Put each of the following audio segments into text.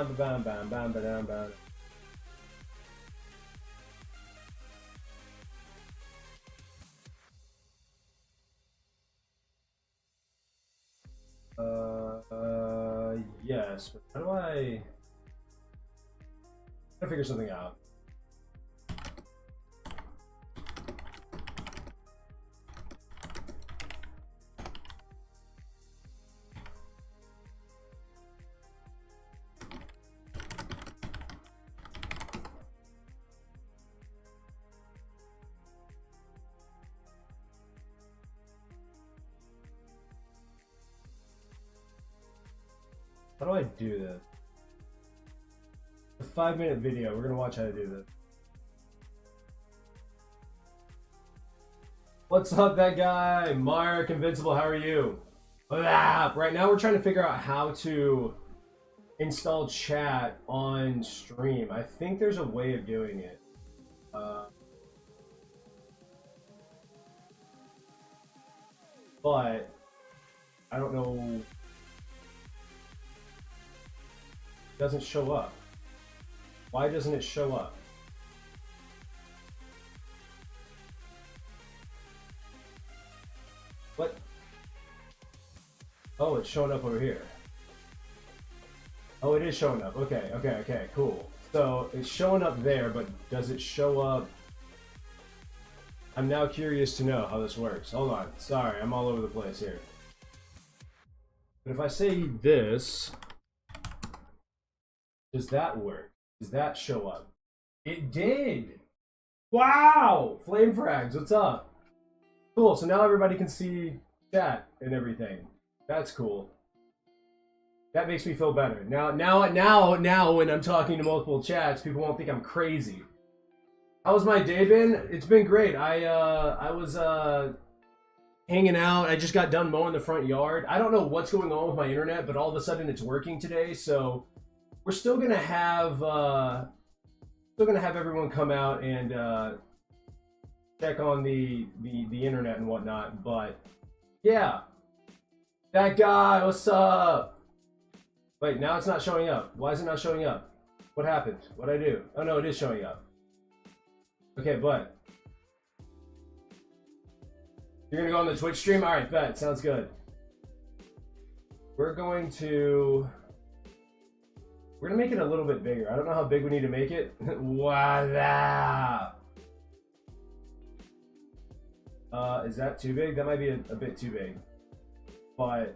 bam, bam, bam, bam, bam, bam. Yes, but how do I figure something out? How do I do this? A 5-minute video. We're gonna watch how to do this. What's up, that guy? Mark Invincible, how are you? Right now we're trying to figure out how to install chat on stream. I think there's a way of doing it. But I don't know. It doesn't show up. Why doesn't it show up? What? Oh, it's showing up over here. Oh, it is showing up. Okay, okay, okay, cool. So it's showing up there, but does it show up? I'm now curious to know how this works. Hold on. Sorry, I'm all over the place here. But if I say this, does that work? Does that show up? It did! Wow! Flame Frags, what's up? Cool, so now everybody can see chat and everything. That's cool. That makes me feel better. Now when I'm talking to multiple chats, people won't think I'm crazy. How's my day been? It's been great. I was hanging out. I just got done mowing the front yard. I don't know what's going on with my internet, but all of a sudden it's working today, so we're still gonna have everyone come out and check on the internet and whatnot. But yeah, that guy, what's up? Wait, now it's not showing up. Why is it not showing up? What happened? What'd I do? Oh no, it is showing up. Okay, but you're gonna go on the Twitch stream? All right, bet. Sounds good. We're gonna make it a little bit bigger. I don't know how big we need to make it. Wow. Is that too big? That might be a bit too big. But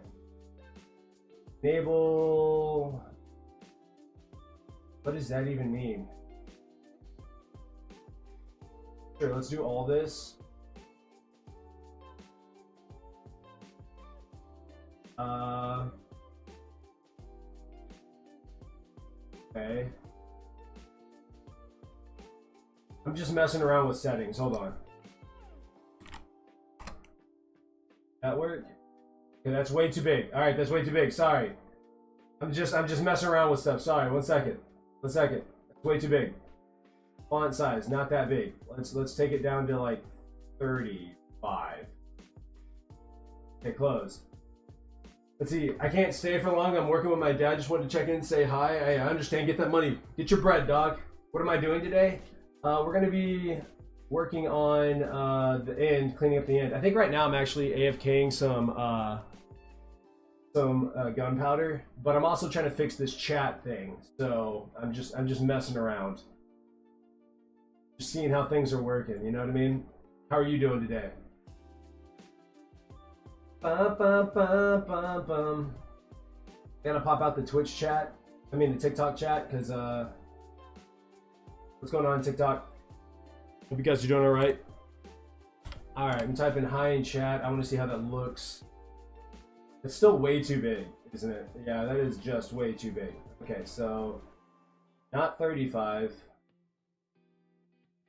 enable. What does that even mean? Sure, let's do all this. Okay. I'm just messing around with settings. Hold on. That work? Okay, that's way too big. All right, that's way too big. Sorry. I'm just messing around with stuff. Sorry. One second. One second. It's way too big. Font size, not that big. Let's take it down to like 35. Okay, close. Let's see. I can't stay for long. I'm working with my dad. Just wanted to check in and say hi. I understand. Get that money. Get your bread, dog. What am I doing today? We're gonna be working on the end, cleaning up the end. I think right now I'm actually AFKing some gunpowder, but I'm also trying to fix this chat thing. So I'm just messing around. Just seeing how things are working, you know what I mean? How are you doing today? Gotta pop out the Twitch chat. I mean the TikTok chat, because what's going on TikTok? Hope you guys are doing alright. Alright, I'm typing hi in chat. I want to see how that looks. It's still way too big, isn't it? Yeah, that is just way too big. Okay, so not 35.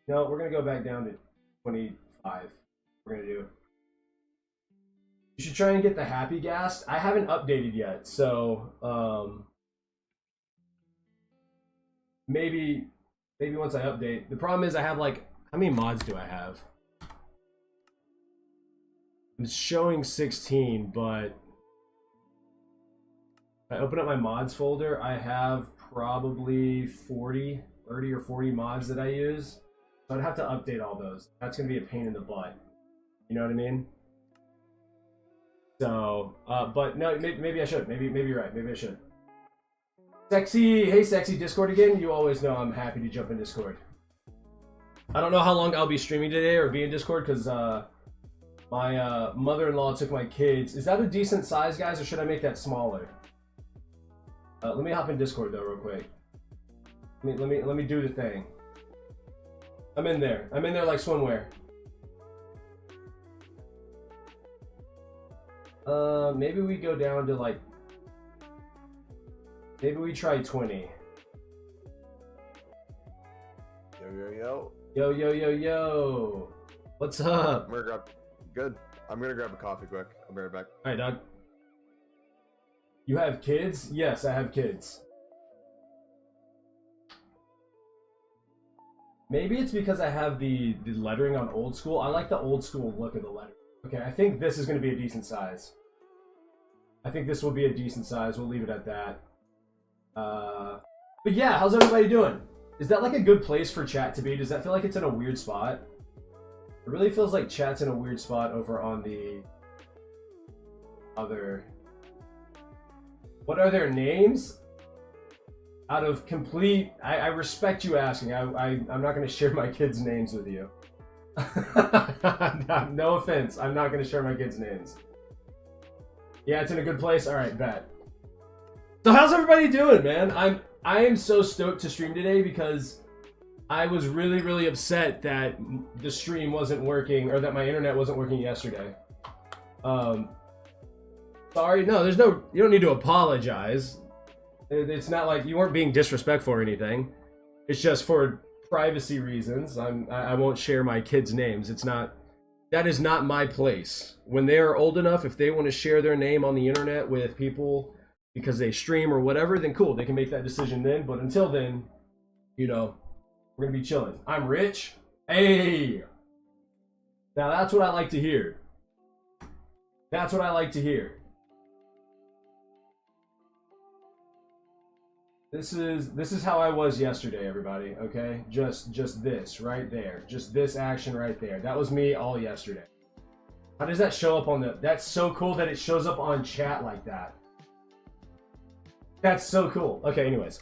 No, we're gonna go back down to 25. We're gonna do. You should try and get the Happy Gas. I haven't updated yet, so maybe once I update. The problem is I have like, how many mods do I have? It's showing 16, but if I open up my mods folder, I have probably 30 or 40 mods that I use. So I'd have to update all those. That's going to be a pain in the butt. You know what I mean? So, but no, maybe I should. Maybe you're right. Maybe I should. Sexy, hey Sexy, Discord again. You always know I'm happy to jump in Discord. I don't know how long I'll be streaming today or be in Discord because my mother-in-law took my kids. Is that a decent size, guys, or should I make that smaller? Let me hop in Discord though, real quick. Let me do the thing. I'm in there. I'm in there like swimwear. Maybe we go down to like. Maybe we try 20. Yo. What's up? I'm gonna grab. Good. I'm gonna grab a coffee quick. I'll be right back. All right, Doug. You have kids? Yes, I have kids. Maybe it's because I have the lettering on old school. I like the old school look of the lettering. Okay, I think this is going to be a decent size. I think this will be a decent size. We'll leave it at that. But yeah, how's everybody doing? Is that like a good place for chat to be? Does that feel like it's in a weird spot? It really feels like chat's in a weird spot over on the other... What are their names? Out of complete... I respect you asking. I'm not going to share my kids' names with you. No offense. I'm not going to share my kids' names. Yeah, it's in a good place? Alright, bet. So how's everybody doing, man? I am so stoked to stream today because I was really upset that the stream wasn't working, or that my internet wasn't working yesterday. Sorry, no, there's no, you don't need to apologize. It's not like you weren't being disrespectful or anything. It's just for privacy reasons. I won't share my kids' names. It's not, that is not my place. When they are old enough, if they want to share their name on the internet with people because they stream or whatever, then cool, they can make that decision then. But until then, you know, we're gonna be chilling. I'm rich. Hey! Now that's what I like to hear. That's what I like to hear. This is how I was yesterday, everybody, okay? Just this right there. Just this action right there. That was me all yesterday. How does that show up on the... That's so cool that it shows up on chat like that. That's so cool. Okay, anyways.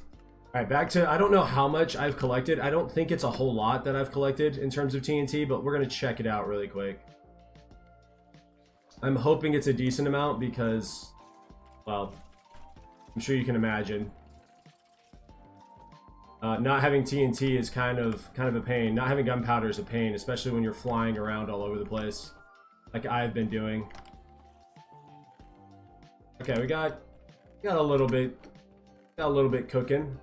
All right, back to... I don't know how much I've collected. I don't think it's a whole lot that I've collected in terms of TNT, but we're going to check it out really quick. I'm hoping it's a decent amount because, well, I'm sure you can imagine. Not having TNT is kind of a pain. Not having gunpowder is a pain, especially when you're flying around all over the place, like I've been doing. Okay, we got a little bit cooking.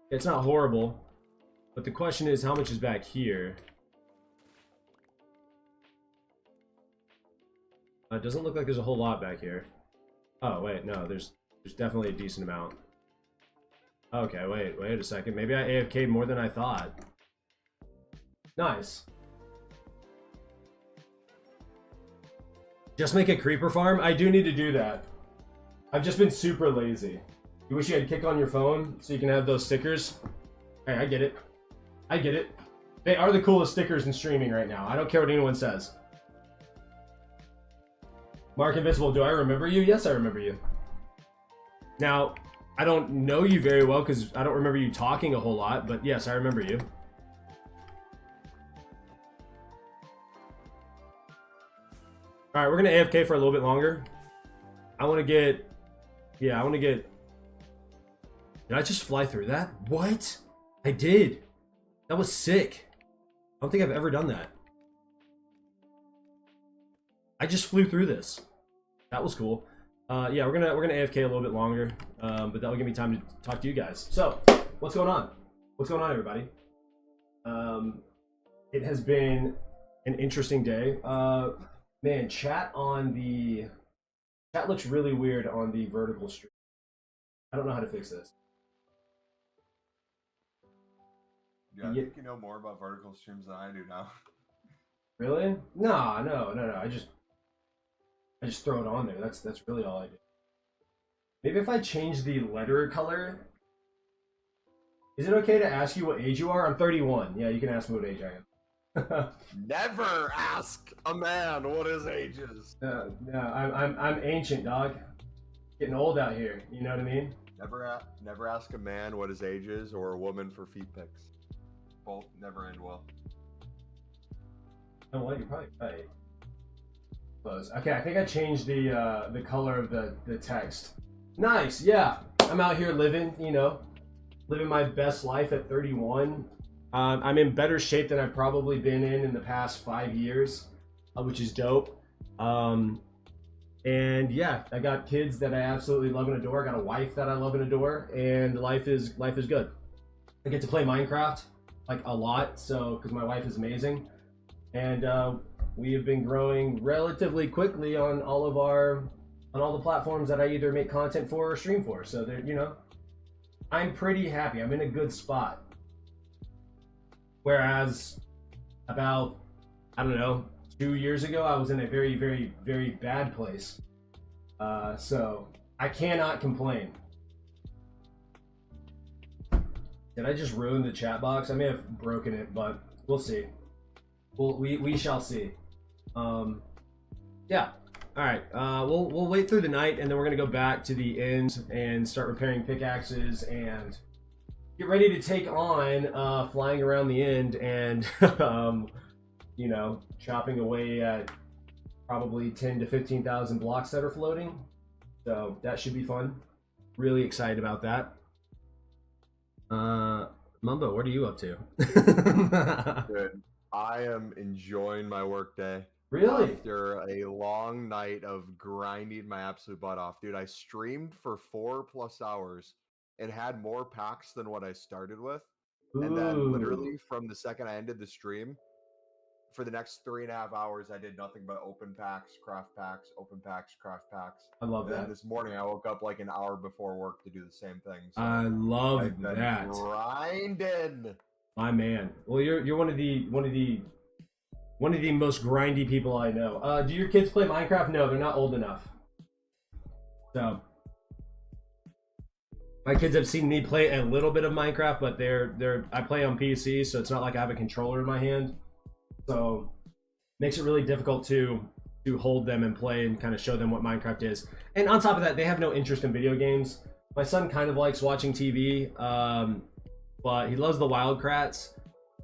It's not horrible, but the question is, how much is back here? It doesn't look like there's a whole lot back here. Oh wait, no, there's definitely a decent amount. Okay, wait a second. Maybe I AFK'd more than I thought. Nice. Just make a creeper farm? I do need to do that. I've just been super lazy. You wish you had Kick on your phone so you can have those stickers? Hey, I get it. I get it. They are the coolest stickers in streaming right now. I don't care what anyone says. Mark Invincible, do I remember you? Yes, I remember you. Now, I don't know you very well because I don't remember you talking a whole lot, but yes, I remember you. Alright, we're going to AFK for a little bit longer. I want to get... Yeah, I want to get... Did I just fly through that? What? I did. That was sick. I don't think I've ever done that. I just flew through this. That was cool. Yeah, we're gonna AFK a little bit longer, but that'll give me time to talk to you guys. So, what's going on? What's going on, everybody? It has been an interesting day. Man, chat looks really weird on the vertical stream. I don't know how to fix this. Yeah, I think you know more about vertical streams than I do now. Really? No. I just throw it on there. That's really all I do. Maybe if I change the letter color Is it okay to ask you what age you are? I'm 31. Yeah, you can ask me what age I am. Never ask a man what his age is. No, I'm ancient, dog. Getting old out here. You know what I mean? Never ask a man what his age is, or a woman for feet pics. Both never end well. Oh, well, you're probably right. Close. Okay, I think I changed the color of the text. Nice, yeah. I'm out here living, you know, living my best life at 31. I'm in better shape than I've probably been in the past 5 years, which is dope. And yeah, I got kids that I absolutely love and adore. I got a wife that I love and adore, and life is good. I get to play Minecraft like a lot, so because my wife is amazing, and we have been growing relatively quickly on all the platforms that I either make content for or stream for. So there, you know, I'm pretty happy. I'm in a good spot. Whereas about, I don't know, 2 years ago, I was in a very, very, very bad place. So I cannot complain. Did I just ruin the chat box? I may have broken it, but we'll see. We shall see. Yeah. All right. We'll wait through the night, and then we're gonna go back to the inn and start repairing pickaxes and get ready to take on flying around the end and you know, chopping away at probably 10 to 15,000 blocks that are floating. So that should be fun. Really excited about that. Mumbo, what are you up to? Good. I am enjoying my work day. Really? After a long night of grinding my absolute butt off. Dude, I streamed for 4+ hours and had more packs than what I started with. Ooh. And then literally from the second I ended the stream, for the next 3.5 hours, I did nothing but open packs, craft packs, open packs, craft packs. I love and that. Then this morning, I woke up like an hour before work to do the same thing. So I love I've been that. grinding. My man. Well, you're one of the most grindy people I know. Do your kids play Minecraft? No, they're not old enough. So my kids have seen me play a little bit of Minecraft, but I play on PC, so it's not like I have a controller in my hand. So makes it really difficult to hold them and play and kind of show them what Minecraft is. And on top of that, they have no interest in video games. My son kind of likes watching TV, but he loves the Wildcrats.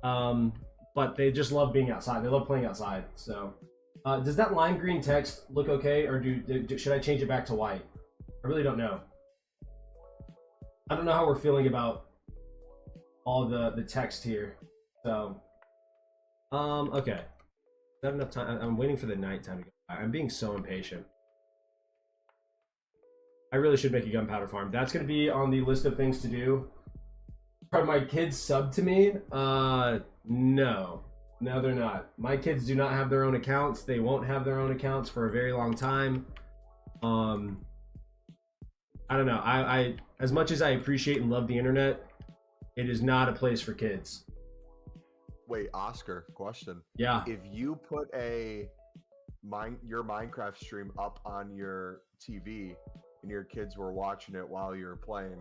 But they just love being outside. They love playing outside. So does that lime green text look okay, or should I change it back to white? I really don't know. I don't know how we're feeling about all the text here. So okay. Not enough time. I'm waiting for the nighttime to go by. I'm being so impatient. I really should make a gunpowder farm. That's going to be on the list of things to do. Are my kids sub to me? No, they're not. My kids do not have their own accounts. They won't have their own accounts for a very long time. I don't know. I as much as I appreciate and love the internet, it is not a place for kids. Wait, Oscar, question. Yeah. If you put your Minecraft stream up on your TV and your kids were watching it while you were playing,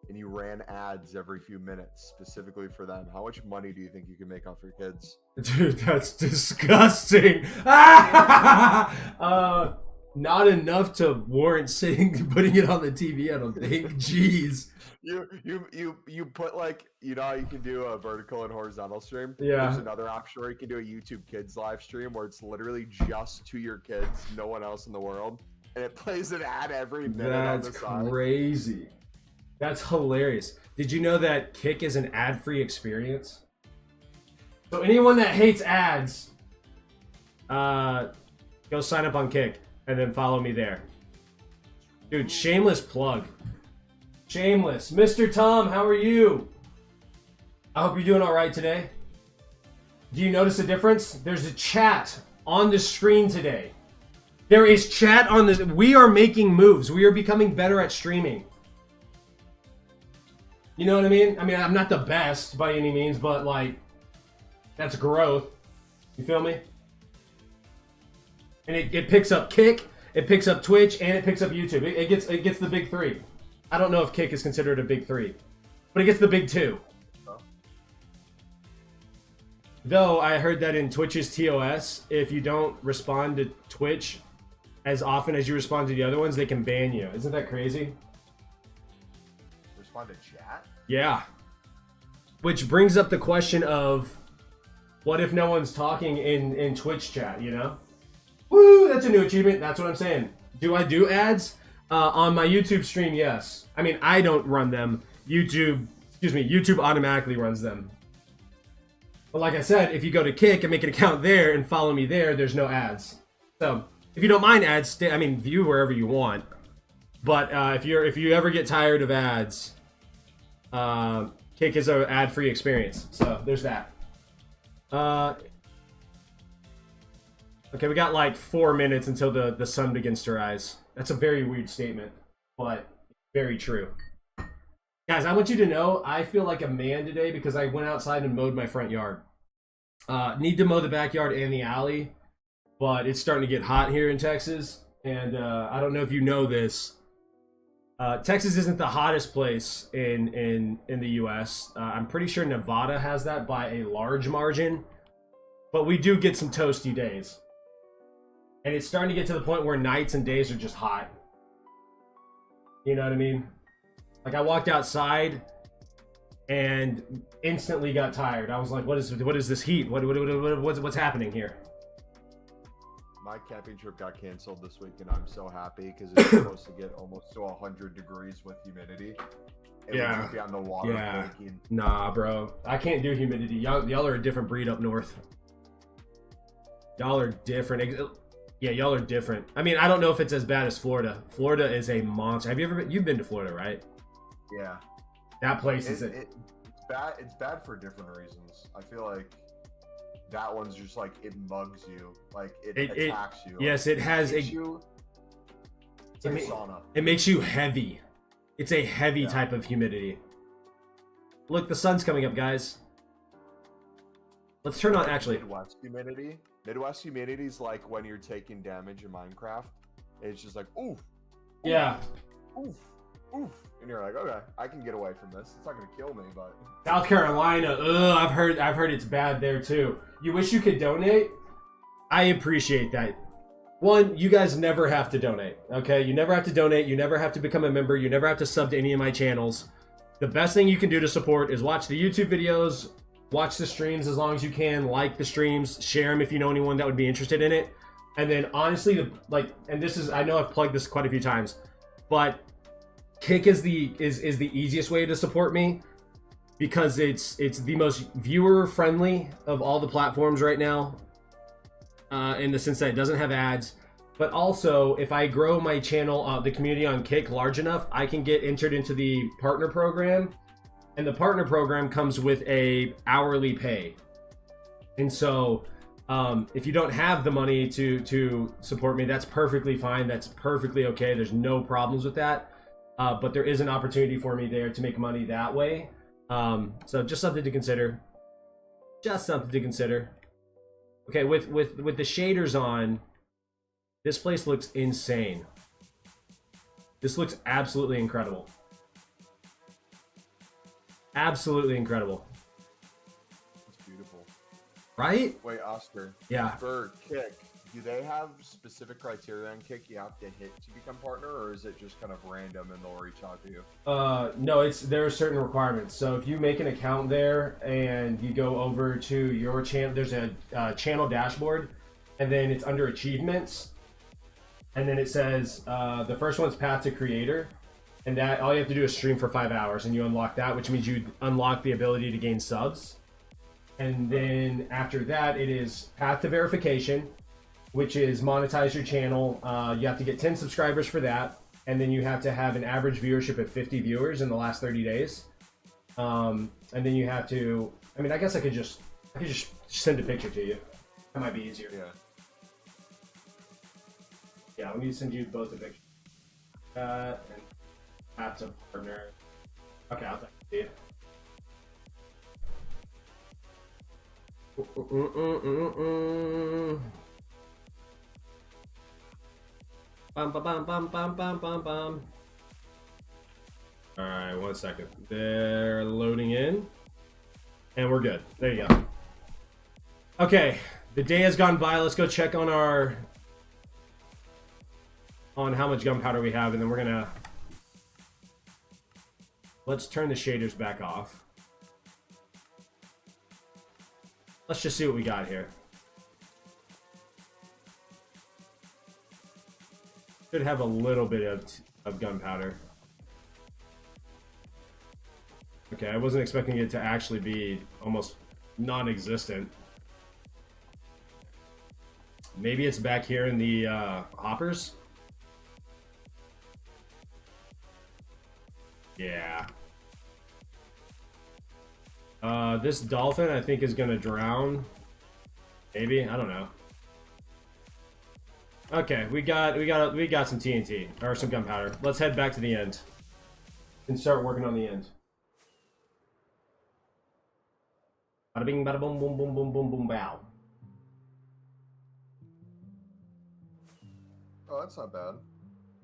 and you ran ads every few minutes specifically for them, how much money do you think you can make off your kids? Dude, that's disgusting. Not enough to warrant putting it on the TV, I don't think. Jeez. You put, like, you know how you can do a vertical and horizontal stream? Yeah. There's another option where you can do a YouTube Kids live stream where it's literally just to your kids, no one else in the world, and it plays an ad every minute on the side. That's crazy. That's hilarious. Did you know that Kick is an ad-free experience? So anyone that hates ads, go sign up on Kick and then follow me there. Dude, shameless plug. Shameless. Mr. Tom, how are you? I hope you're doing all right today. Do you notice a difference? There's a chat on the screen today. There is chat on this. We are making moves. We are becoming better at streaming. You know what I mean? I mean, I'm not the best by any means, but like, that's growth. You feel me? And it picks up Kick, it picks up Twitch, and it picks up YouTube. It gets the big three. I don't know if Kick is considered a big three, but it gets the big two. Though I heard that in Twitch's TOS, if you don't respond to Twitch as often as you respond to the other ones, they can ban you. Isn't that crazy? Respond to chat? Yeah. Which brings up the question of, what if no one's talking in Twitch chat, you know? Woo, that's a new achievement. That's what I'm saying. Do I do ads? On my YouTube stream, yes. I mean, I don't run them. YouTube automatically runs them. But like I said, if you go to Kick and make an account there and follow me there, there's no ads. So if you don't mind ads, view wherever you want. But if you ever get tired of ads, Kick is an ad-free experience. So there's that. Okay, we got like 4 minutes until the sun begins to rise. That's a very weird statement, but very true. Guys, I want you to know I feel like a man today because I went outside and mowed my front yard. Need to mow the backyard and the alley, but it's starting to get hot here in Texas. And I don't know if you know this. Texas isn't the hottest place in the U.S. I'm pretty sure Nevada has that by a large margin. But we do get some toasty days. And it's starting to get to the point where nights and days are just hot. You know what I mean? Like I walked outside and instantly got tired. I was like, what is this heat? What's happening here? My camping trip got canceled this week, and I'm so happy because it's supposed to get almost to 100 degrees with humidity. And Yeah. we'll just be on the water baking. Nah, bro. I can't do humidity. Y'all are a different breed up north. Y'all are different. Yeah, y'all are different. I mean, I don't know if it's as bad as Florida. Florida is a monster. Have you ever been? You've been to Florida, right? Yeah. That place is It's bad. It's bad for different reasons. I feel like that one's just like it mugs you, like it attacks you. Yes, like, it has it's like a sauna. It makes you heavy. It's a heavy type of humidity. Look, the sun's coming up, guys. Let's turn on actually. Midwest humidity. Midwest humidity is like when you're taking damage in Minecraft. It's just like oof. Yeah. Oof. Oof. And you're like, okay, I can get away from this. It's not gonna kill me, but South Carolina, I've heard it's bad there too. You wish you could donate? I appreciate that. One, you guys never have to donate, okay? You never have to donate. You never have to become a member. You never have to sub to any of my channels. The best thing you can do to support is watch the YouTube videos, watch the streams as long as you can, like the streams, share them if you know anyone that would be interested in it. And then honestly, and this is, I know I've plugged this quite a few times, but Kick is the easiest way to support me because it's the most viewer friendly of all the platforms right now, in the sense that it doesn't have ads. But also, if I grow my channel, the community on Kick large enough, I can get entered into the partner program, and the partner program comes with a hourly pay. And so, if you don't have the money to support me, that's perfectly fine. That's perfectly okay. There's no problems with that. But there is an opportunity for me there to make money that way. So just something to consider. Just something to consider. Okay, with the shaders on, this place looks insane. This looks absolutely incredible. Absolutely incredible. it's beautiful. Right? Wait, Oscar. Yeah. For Kick, do they have specific criteria on Kick you have to hit to become partner, or is it just kind of random and they'll reach out to you? No, there are certain requirements. So if you make an account there and you go over to your channel, there's a channel dashboard, and then it's under achievements, and then it says the first one's path to creator, and that all you have to do is stream for 5 hours, and you unlock that, which means you unlock the ability to gain subs. And then after that, it is path to verification, which is monetize your channel. You have to get 10 subscribers for that. And then you have to have an average viewership of 50 viewers in the last 30 days. And then you have to, I mean, I guess I could just send a picture to you. That might be easier. Yeah. Yeah, let me send you both a picture. And path to partner. Okay, I'll text it to you. Bum, bum, bum, bum, bum, bum, bum, bum. All right, 1 second. They're loading in, and we're good. There you go. Okay, the day has gone by. Let's go check on how much gunpowder we have, and then we're gonna let's turn the shaders back off. Let's just see what we got here. Should have a little bit of gunpowder. Okay, I wasn't expecting it to actually be almost non-existent. Maybe it's back here in the hoppers? Yeah. This dolphin I think is gonna drown. Maybe, I don't know. Okay, we got some TNT or some gunpowder. Let's head back to the end and start working on the end. Bada bing, bada boom, boom, boom, boom, boom, boom, bow. Oh, that's not bad.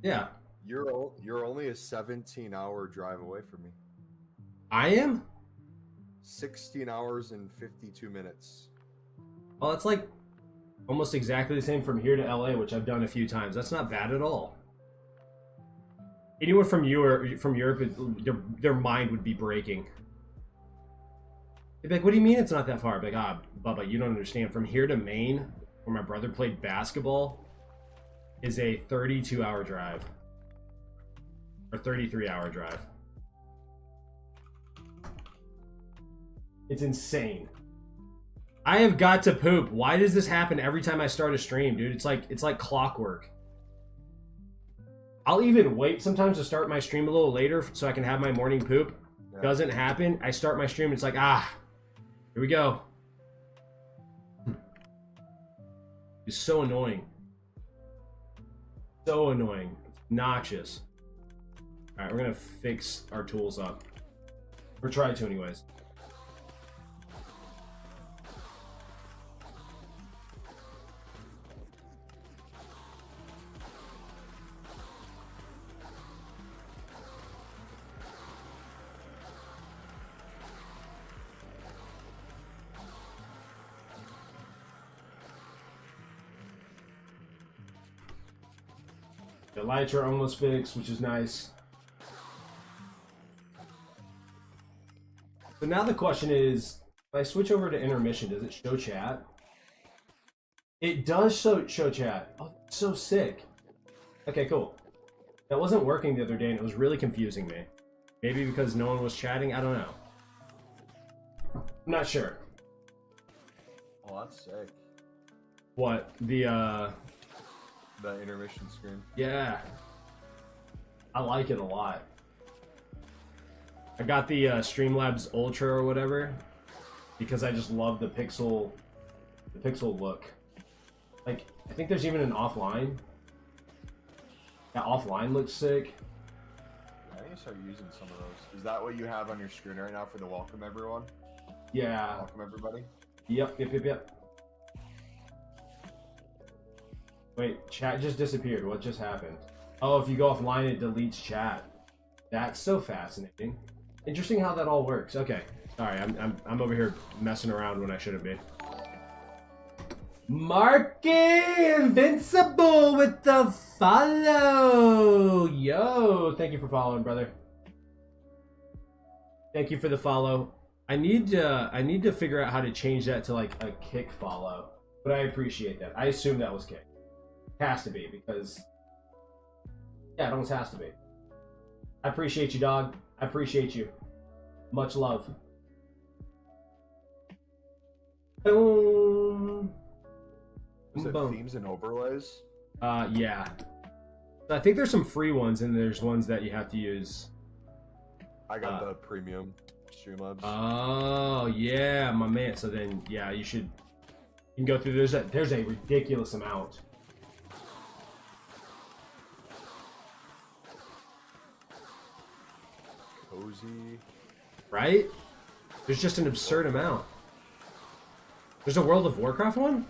Yeah. You're only a 17-hour drive away from me. I am? 16 hours and 52 minutes. Well, that's like almost exactly the same from here to LA, which I've done a few times. That's not bad at all. Anyone from Europe, their mind would be breaking. They'd be like, what do you mean it's not that far? I'd be like, Bubba, you don't understand. From here to Maine, where my brother played basketball, is a 32-hour drive. Or 33-hour drive. It's insane. I have got to poop. Why does this happen every time I start a stream, dude? It's like clockwork. I'll even wait sometimes to start my stream a little later so I can have my morning poop. Yeah. Doesn't happen. I start my stream. It's like, here we go. It's so annoying. So annoying. It's obnoxious. All right, we're gonna fix our tools up. Or try to, anyways. The lights are almost fixed, which is nice. So now the question is, if I switch over to intermission, does it show chat? It does show chat. Oh, that's so sick. Okay, cool. That wasn't working the other day, and it was really confusing me. Maybe because no one was chatting? I don't know. I'm not sure. Oh, that's sick. What? The intermission screen. Yeah. I like it a lot. I got the Streamlabs Ultra or whatever because I just love the pixel look. Like, I think there's even an offline. That offline looks sick. I need to start using some of those. Is that what you have on your screen right now for the welcome everyone? Yeah. Welcome everybody? Yep. Wait, chat just disappeared. What just happened? Oh, if you go offline, it deletes chat. That's so fascinating. Interesting how that all works. Okay, sorry, I'm over here messing around when I shouldn't be. Marky Invincible with the follow. Yo, thank you for following, brother. Thank you for the follow. I need to figure out how to change that to like a kick follow, but I appreciate that. I assume that was kick. Has to be, because yeah, it almost has to be. I appreciate you, dog. I appreciate you. Much love. Boom. Is it Boom. themes and overlays? Yeah. I think there's some free ones, and there's ones that you have to use. I got the premium Streamlabs. Oh yeah, my man. So then, yeah, you can go through. There's a ridiculous amount. Cozy. Right? There's just an absurd amount. There's a World of Warcraft one?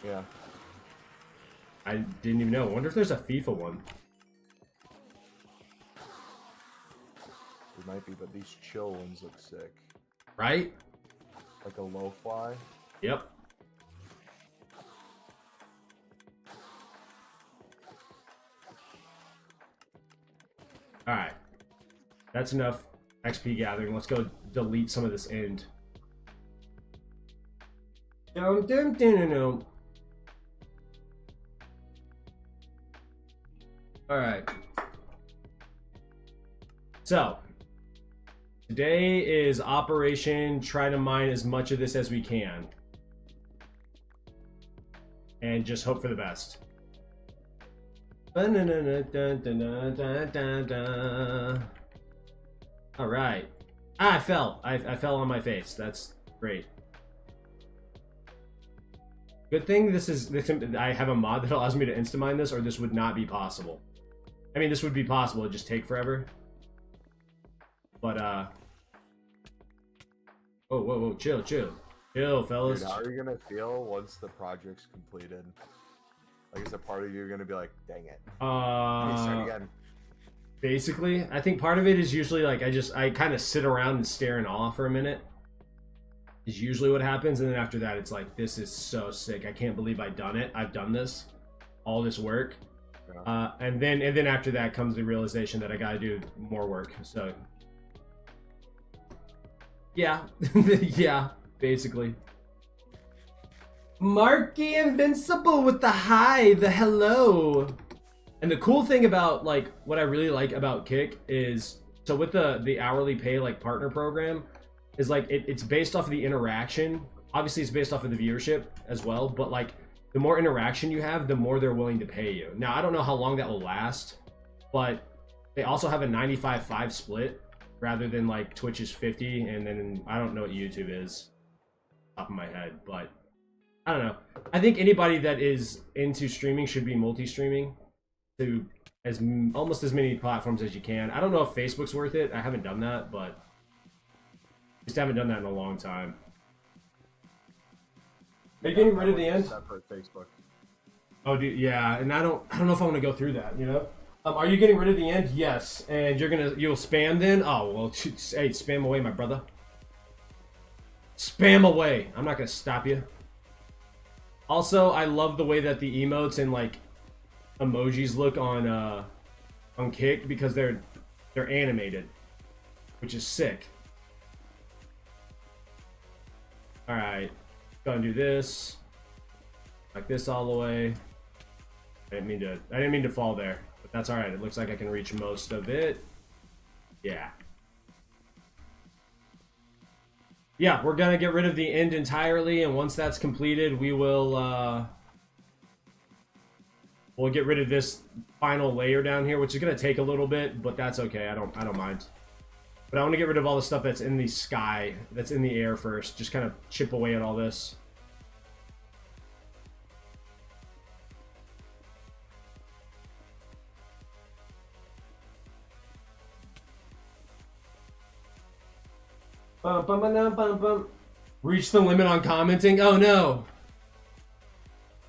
Yeah. I didn't even know. I wonder if there's a FIFA one. There might be, but these chill ones look sick. Right? Like a lo-fi. Yep. All right, that's enough XP gathering. Let's go delete some of this end. Dum, dum, dum, dum, dum. All right. So today is Operation try to mine as much of this as we can. And just hope for the best. All right. Ah, I fell. I fell on my face. That's great. Good thing I have a mod that allows me to insta-mine this, or this would not be possible. I mean, this would be possible. It'd just take forever. But, whoa, whoa, whoa. Chill, chill. Chill, fellas. Dude, how are you gonna feel once the project's completed? Like, is a part of you gonna be like, dang it? Start again. Basically, I think part of it is usually like I kind of sit around and stare in awe for a minute. Is usually what happens, and then after that, it's like, this is so sick. I can't believe I've done it. I've done this, all this work, yeah. And then after that comes the realization that I gotta do more work. So, yeah, yeah. Basically. Marky Invincible with the hi, the hello. And the cool thing about, like, what I really like about Kick is, so with the hourly pay, like, partner program, is, like, it's based off of the interaction. Obviously, it's based off of the viewership as well, but, like, the more interaction you have, the more they're willing to pay you. Now, I don't know how long that will last, but they also have a 95-5 split, rather than, like, Twitch's 50, and then I don't know what YouTube is. Top of my head, but I don't know. I think anybody that is into streaming should be multi-streaming to almost as many platforms as you can. I don't know if Facebook's worth it. I haven't done that, but just haven't done that in a long time. Are you getting rid of the end? Separate Facebook. Oh, dude, yeah, and I don't know if I want to go through that. You know, are you getting rid of the end? Yes, and you'll spam then? Oh well, hey, spam away, my brother. Spam away. I'm not gonna stop you. Also, I love the way that the emotes and like emojis look on Kick, because they're animated, which is sick. All right, gonna do this like this all the way. I didn't mean to fall there, but that's all right. It looks like I can reach most of it. Yeah. Yeah, we're gonna get rid of the end entirely, and once that's completed, we will we'll get rid of this final layer down here, which is gonna take a little bit, but that's okay. I don't mind. But I want to get rid of all the stuff that's in the sky, that's in the air first. Just kind of chip away at all this. Bum, bum, bum, bum, bum. Reach the limit on commenting? Oh no.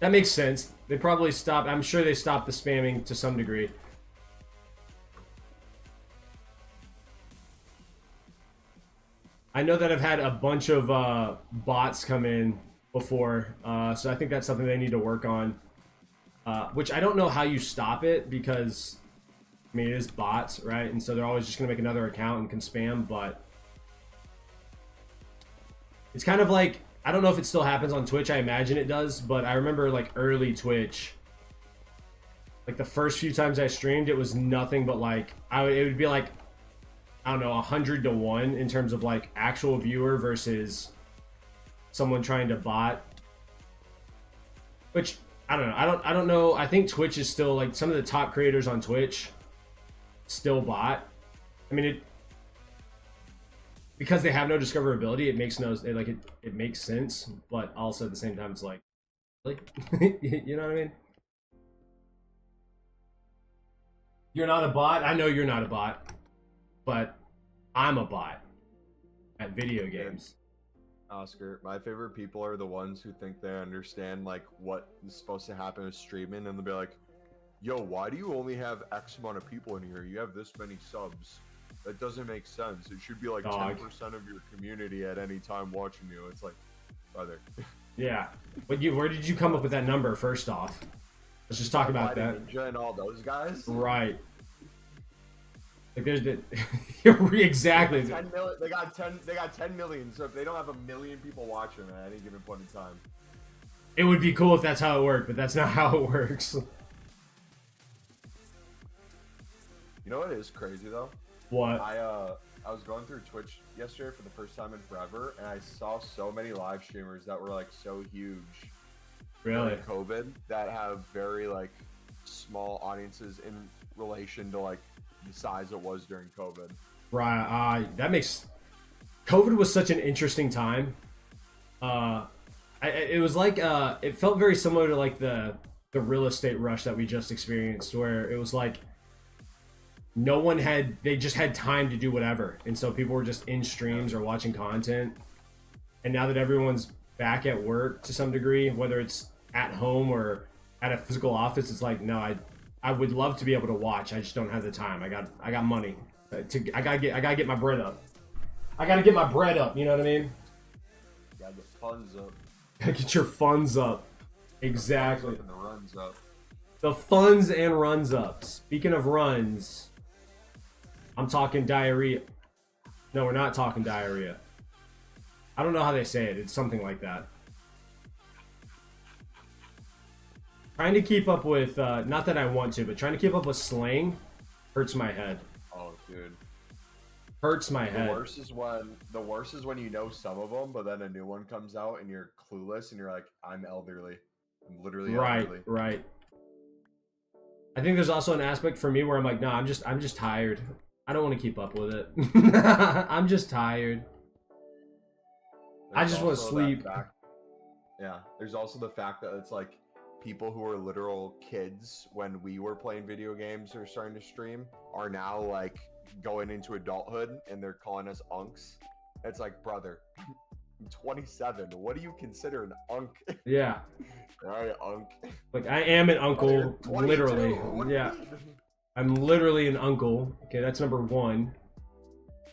That makes sense. They probably stopped. I'm sure they stopped the spamming to some degree. I know that I've had a bunch of bots come in before, so I think that's something they need to work on. Which I don't know how you stop it, because I mean, it is bots, right? And so they're always just gonna make another account and can spam, but it's kind of like, I don't know if it still happens on Twitch. I imagine it does, but I remember like early Twitch, like the first few times I streamed, it was nothing but like, it would be like, I don't know, 100 to 1 in terms of like actual viewer versus someone trying to bot. Which, I don't know. I don't know. I think Twitch is still like, some of the top creators on Twitch still bot. I mean, because they have no discoverability, it makes it makes sense, but also at the same time, it's like you know what I mean? You're not a bot. I know you're not a bot, but I'm a bot at video games. Oscar, my favorite people are the ones who think they understand like what is supposed to happen with streaming, and they'll be like, yo, why do you only have X amount of people in here? You have this many subs. That doesn't make sense. It should be like 10% of your community at any time watching you. It's like, brother. Yeah. But where did you come up with that number, first off? Let's just talk about that. Ninja and all those guys? Right. Like there's the exactly. They got 10 million. So if they don't have 1 million people watching at any given point in time, It would be cool if that's how it worked, but that's not how it works. you know what is crazy though? What? I was going through Twitch yesterday for the first time in forever, and I saw so many live streamers that were like so huge. Really? During COVID that have very like small audiences in relation to like the size it was during COVID. Right. That makes COVID was such an interesting time. It was like it felt very similar to like the real estate rush that we just experienced, where it was like they just had time to do whatever, and so people were just in streams or watching content. And now that everyone's back at work to some degree, whether it's at home or at a physical office, it's like, no, I would love to be able to watch. I just don't have the time. I got money. I gotta get my bread up. I gotta get my bread up. You know what I mean? Gotta get funds up. Gotta get your funds up. Exactly. And the runs up. The funds and runs up. Speaking of runs, I'm talking diarrhea. No, we're not talking diarrhea. I don't know how they say it. It's something like that. Trying to keep up with, not that I want to, but trying to keep up with slang hurts my head. Oh, dude. Hurts my head. The worst is when you know some of them, but then a new one comes out and you're clueless and you're like, I'm elderly. I'm literally elderly. Right. I think there's also an aspect for me where I'm like, no, I'm just tired. I don't want to keep up with it. I'm just tired. I just want to sleep. There's also the fact that it's like people who were literal kids when we were playing video games or starting to stream are now like going into adulthood and they're calling us unks. It's like, brother, I'm 27. What do you consider an unk? Yeah. All right, unk. Like, I am an uncle, literally. Yeah. I'm literally an uncle. Okay, that's number one.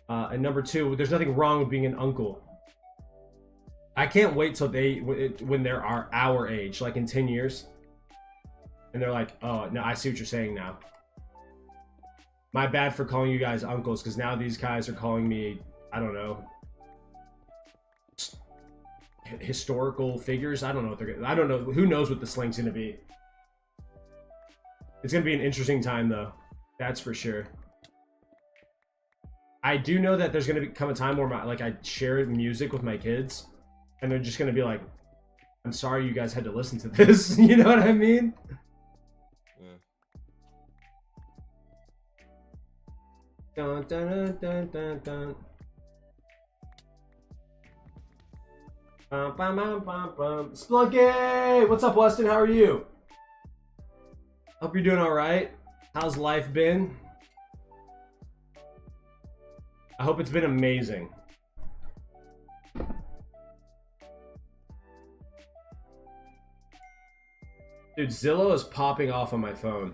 And number two, there's nothing wrong with being an uncle. I can't wait till when they're our age, like in 10 years. And they're like, oh, no, I see what you're saying now. My bad for calling you guys uncles, because now these guys are calling me, I don't know, historical figures. I don't know what they're gonna, I don't know. Who knows what the slang's gonna be. It's gonna be an interesting time, though. That's for sure. I do know that there's gonna come a time where I share music with my kids, and they're just gonna be like, "I'm sorry you guys had to listen to this." You know what I mean? Yeah. Dun, dun, dun, dun, dun. Bum, bum, bum, bum, bum. Splunky! What's up, Weston? How are you? Hope you're doing all right. How's life been? I hope it's been amazing. Dude, Zillow is popping off on my phone.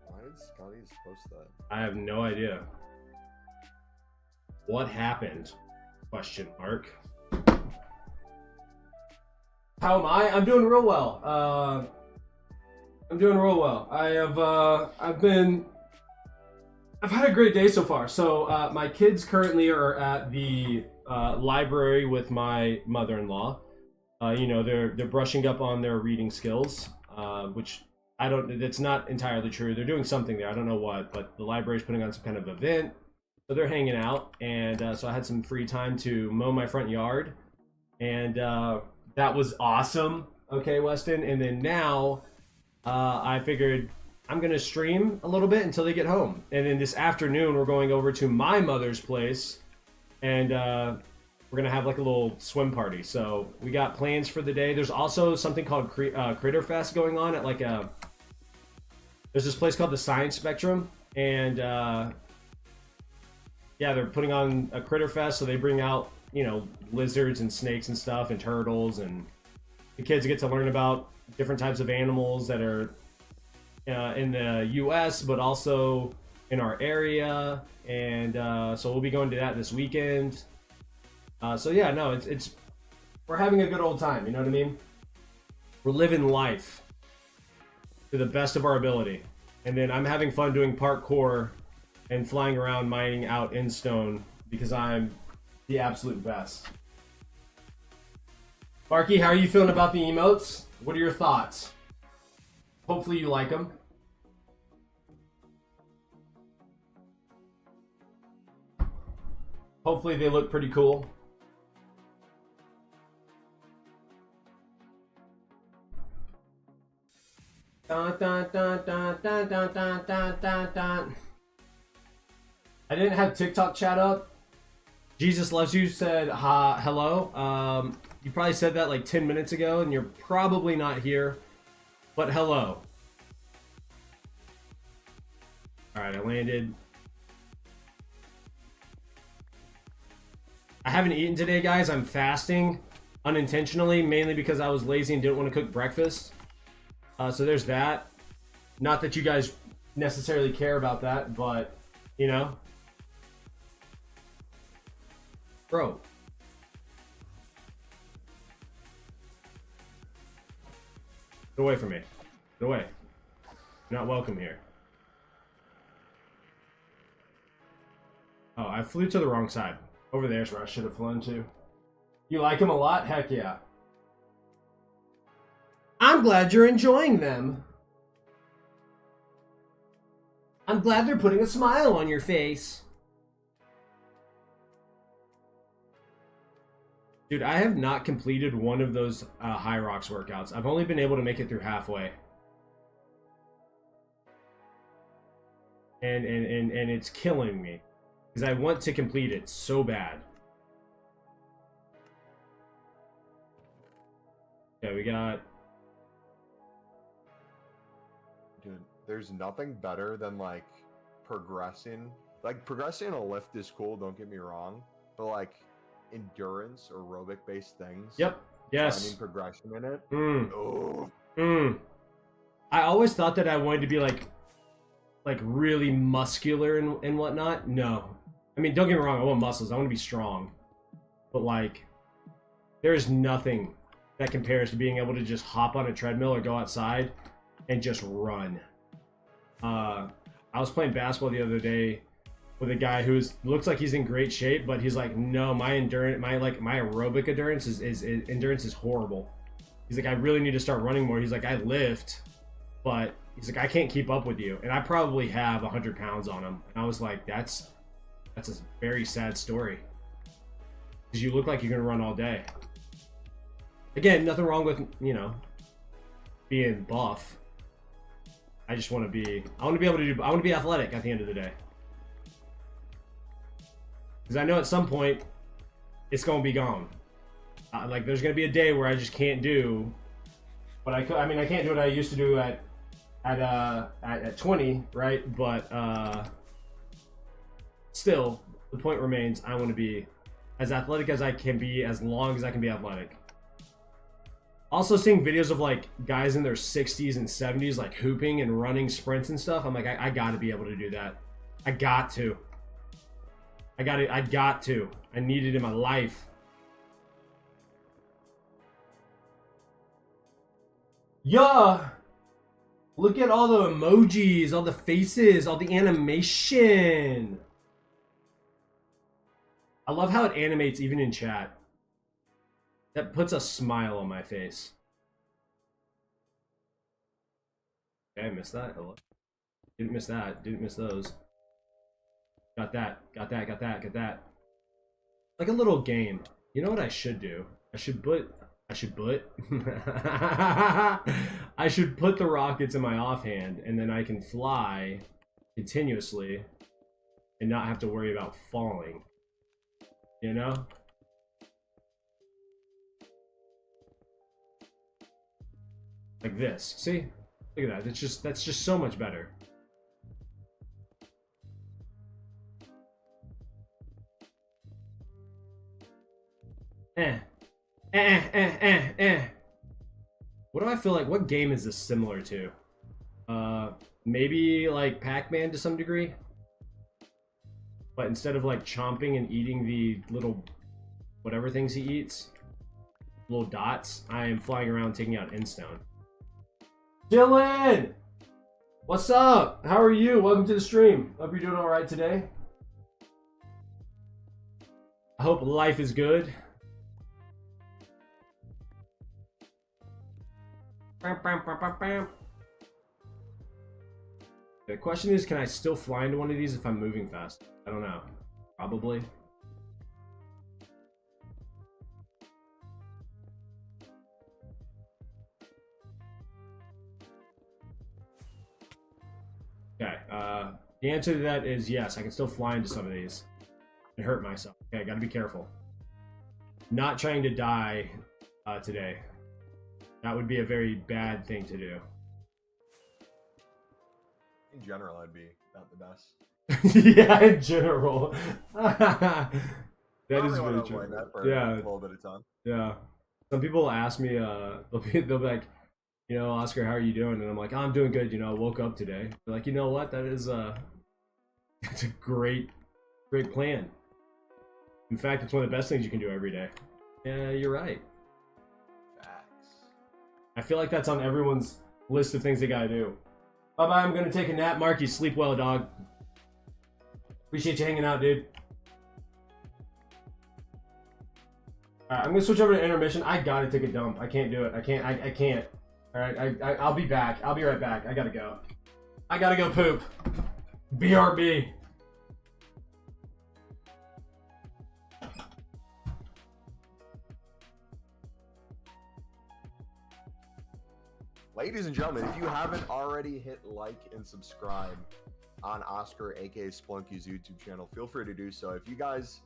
Why did Scotty post that? I have no idea. What happened? Question mark. How am I? I'm doing real well. I'm doing real well. I've had a great day so far. So my kids currently are at the library with my mother-in-law. You know, they're brushing up on their reading skills, which it's not entirely true. They're doing something there. I don't know what, but the library's putting on some kind of event. So they're hanging out, and so I had some free time to mow my front yard, and that was awesome. Okay, Weston. And then now I figured I'm going to stream a little bit until they get home. And then this afternoon, we're going over to my mother's place, and we're going to have like a little swim party. So we got plans for the day. There's also something called Critter Fest going on at there's this place called the Science Spectrum, and yeah, they're putting on a Critter Fest, so they bring out, you know, lizards and snakes and stuff and turtles, and the kids get to learn about different types of animals that are in the U.S., but also in our area, and so we'll be going to that this weekend. So yeah, no, we're having a good old time, you know what I mean? We're living life to the best of our ability. And then I'm having fun doing parkour and flying around mining out in stone because I'm the absolute best. Barky, how are you feeling about the emotes? What are your thoughts? Hopefully you like them. Hopefully they look pretty cool. Dun, dun, dun, dun, dun, dun, dun, dun, dun, dun. I didn't have TikTok chat up. Jesus Loves You said hello. You probably said that like 10 minutes ago and you're probably not here, but hello. All right, I landed. I haven't eaten today, guys. I'm fasting unintentionally, mainly because I was lazy and didn't want to cook breakfast. So there's that. Not that you guys necessarily care about that, but, you know. Bro. Get away from me. Get away. You're not welcome here. Oh, I flew to the wrong side. Over there's where I should have flown to. You like them a lot? Heck yeah. I'm glad you're enjoying them. I'm glad they're putting a smile on your face. Dude, I have not completed one of those High Rocks workouts. I've only been able to make it through halfway. And it's killing me. Because I want to complete it so bad. Okay, we got... Dude, there's nothing better than, like, progressing. Like, progressing a lift is cool, don't get me wrong. But, like, endurance or aerobic-based things. Yep. Yes. Finding progression in it. I always thought that I wanted to be, like really muscular and whatnot. No. I mean, don't get me wrong, I want muscles. I want to be strong. But, like, there's nothing that compares to being able to just hop on a treadmill or go outside and just run. I was playing basketball the other day with a guy who looks like he's in great shape, but he's like, no, my endurance, my aerobic endurance is horrible. He's like, I really need to start running more. He's like, I lift, but he's like, I can't keep up with you. And I probably have 100 pounds on him. And I was like, that's a very sad story. Because you look like you're gonna run all day. Again, nothing wrong with, you know, being buff. I just want to be, I want to be athletic at the end of the day. Because I know at some point, it's going to be gone. Like, there's going to be a day where I just can't do what I could. I mean, I can't do what I used to do at 20, right? But still, the point remains, I want to be as athletic as I can be, as long as I can be athletic. Also, seeing videos of, like, guys in their 60s and 70s, like, hooping and running sprints and stuff, I'm like, I got to be able to do that. I got to. I got to. I need it in my life. Yeah! Look at all the emojis, all the faces, all the animation. I love how it animates even in chat. That puts a smile on my face. Okay, I missed that. Hello. Didn't miss that. Didn't miss those. Got that. Got that. Got that. Got that. Like a little game. You know what I should do? I should put the rockets in my offhand, and then I can fly continuously and not have to worry about falling. You know? Like this. See? Look at that. That's just so much better. What do I feel like? What game is this similar to? Maybe like Pac-Man to some degree? But instead of like chomping and eating the little whatever things he eats, little dots, I am flying around taking out Endstone. Dylan! What's up? How are you? Welcome to the stream. Hope you're doing all right today. I hope life is good. The question is, can I still fly into one of these if I'm moving fast? I don't know. Probably. Okay, the answer to that is yes, I can still fly into some of these and hurt myself. Okay, gotta be careful. Not trying to die today. That would be a very bad thing to do. In general, I'd be not the best. Yeah, in general. That really is very true. That for yeah. a little bit of time. Yeah. Some people ask me, they'll be like, you know, Oscar, how are you doing? And I'm like, oh, I'm doing good. You know, I woke up today. They're like, you know what? That is that's a great plan. In fact, it's one of the best things you can do every day. Yeah, you're right. Facts. I feel like that's on everyone's list of things they gotta do. Bye-bye, I'm gonna take a nap. Marky, sleep well, dog. Appreciate you hanging out, dude. Alright, I'm gonna switch over to intermission. I gotta take a dump. I can't do it. I can't. Alright, I'll be back. I'll be right back. I gotta go. I gotta go poop. BRB. Ladies and gentlemen, if you haven't already hit like and subscribe on Oscar, aka Splunky's YouTube channel, feel free to do so. If you guys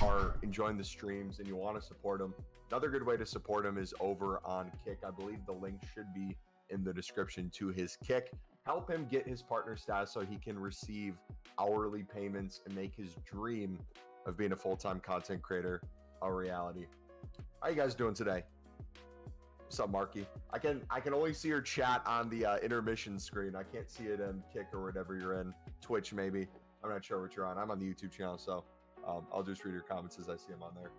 are enjoying the streams and you want to support him, another good way to support him is over on Kick. I believe the link should be in the description to his Kick. Help him get his partner status so he can receive hourly payments and make his dream of being a full-time content creator a reality. How you guys doing today? What's up, Marky? I can only see your chat on the intermission screen. I can't see it in Kick or whatever you're in. Twitch, maybe. I'm not sure what you're on. I'm on the YouTube channel, so I'll just read your comments as I see them on there.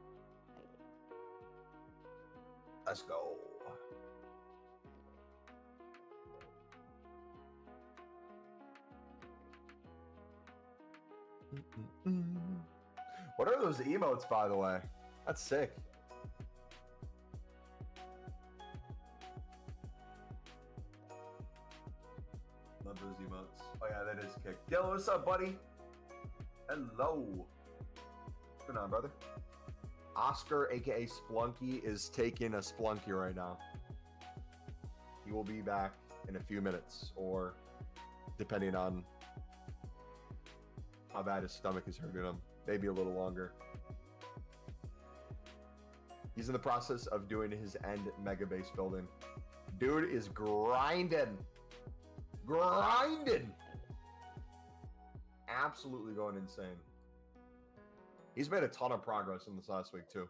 Let's go. What are those emotes, by the way? That's sick. Love those emotes. Oh yeah, that is Kick. Dylan, what's up, buddy? Hello. What's going on, brother? Oscar, aka Splunky, is taking a Splunky right now. He will be back in a few minutes, or depending on how bad his stomach is hurting him, maybe a little longer. He's in the process of doing his end mega base building. Dude is grinding. Absolutely going insane. He's made a ton of progress in this last week too.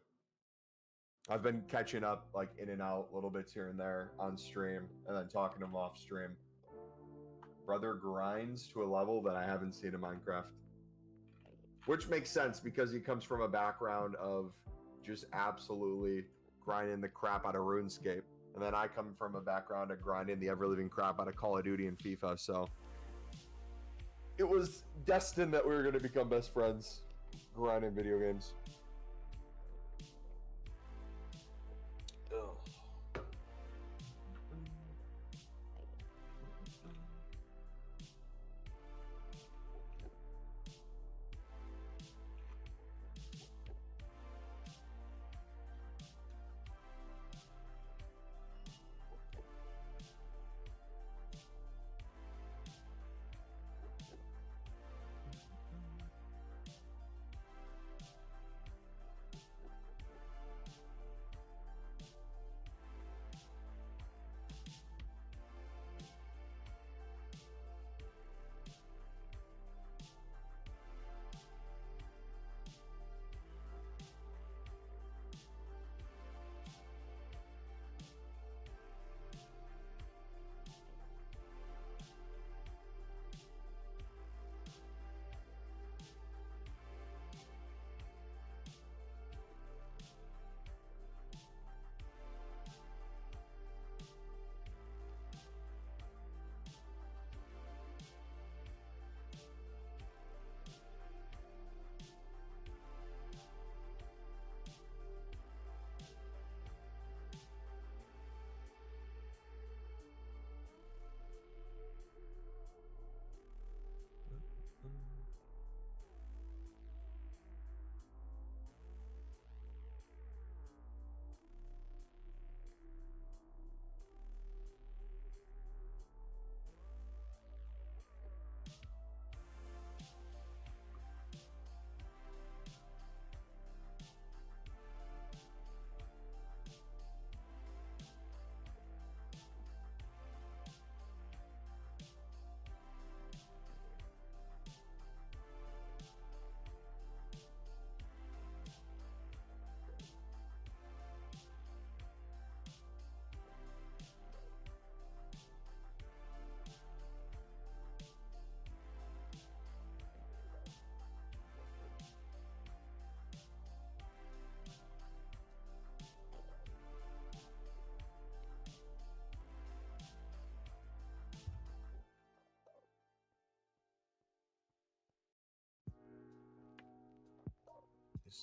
I've been catching up, like, in and out little bits here and there on stream, and then talking to him off stream. Brother grinds to a level that I haven't seen in Minecraft, which makes sense because he comes from a background of just absolutely grinding the crap out of RuneScape. And then I come from a background of grinding the ever-living crap out of Call of Duty and FIFA, so it was destined that we were going to become best friends grinding video games. Ugh.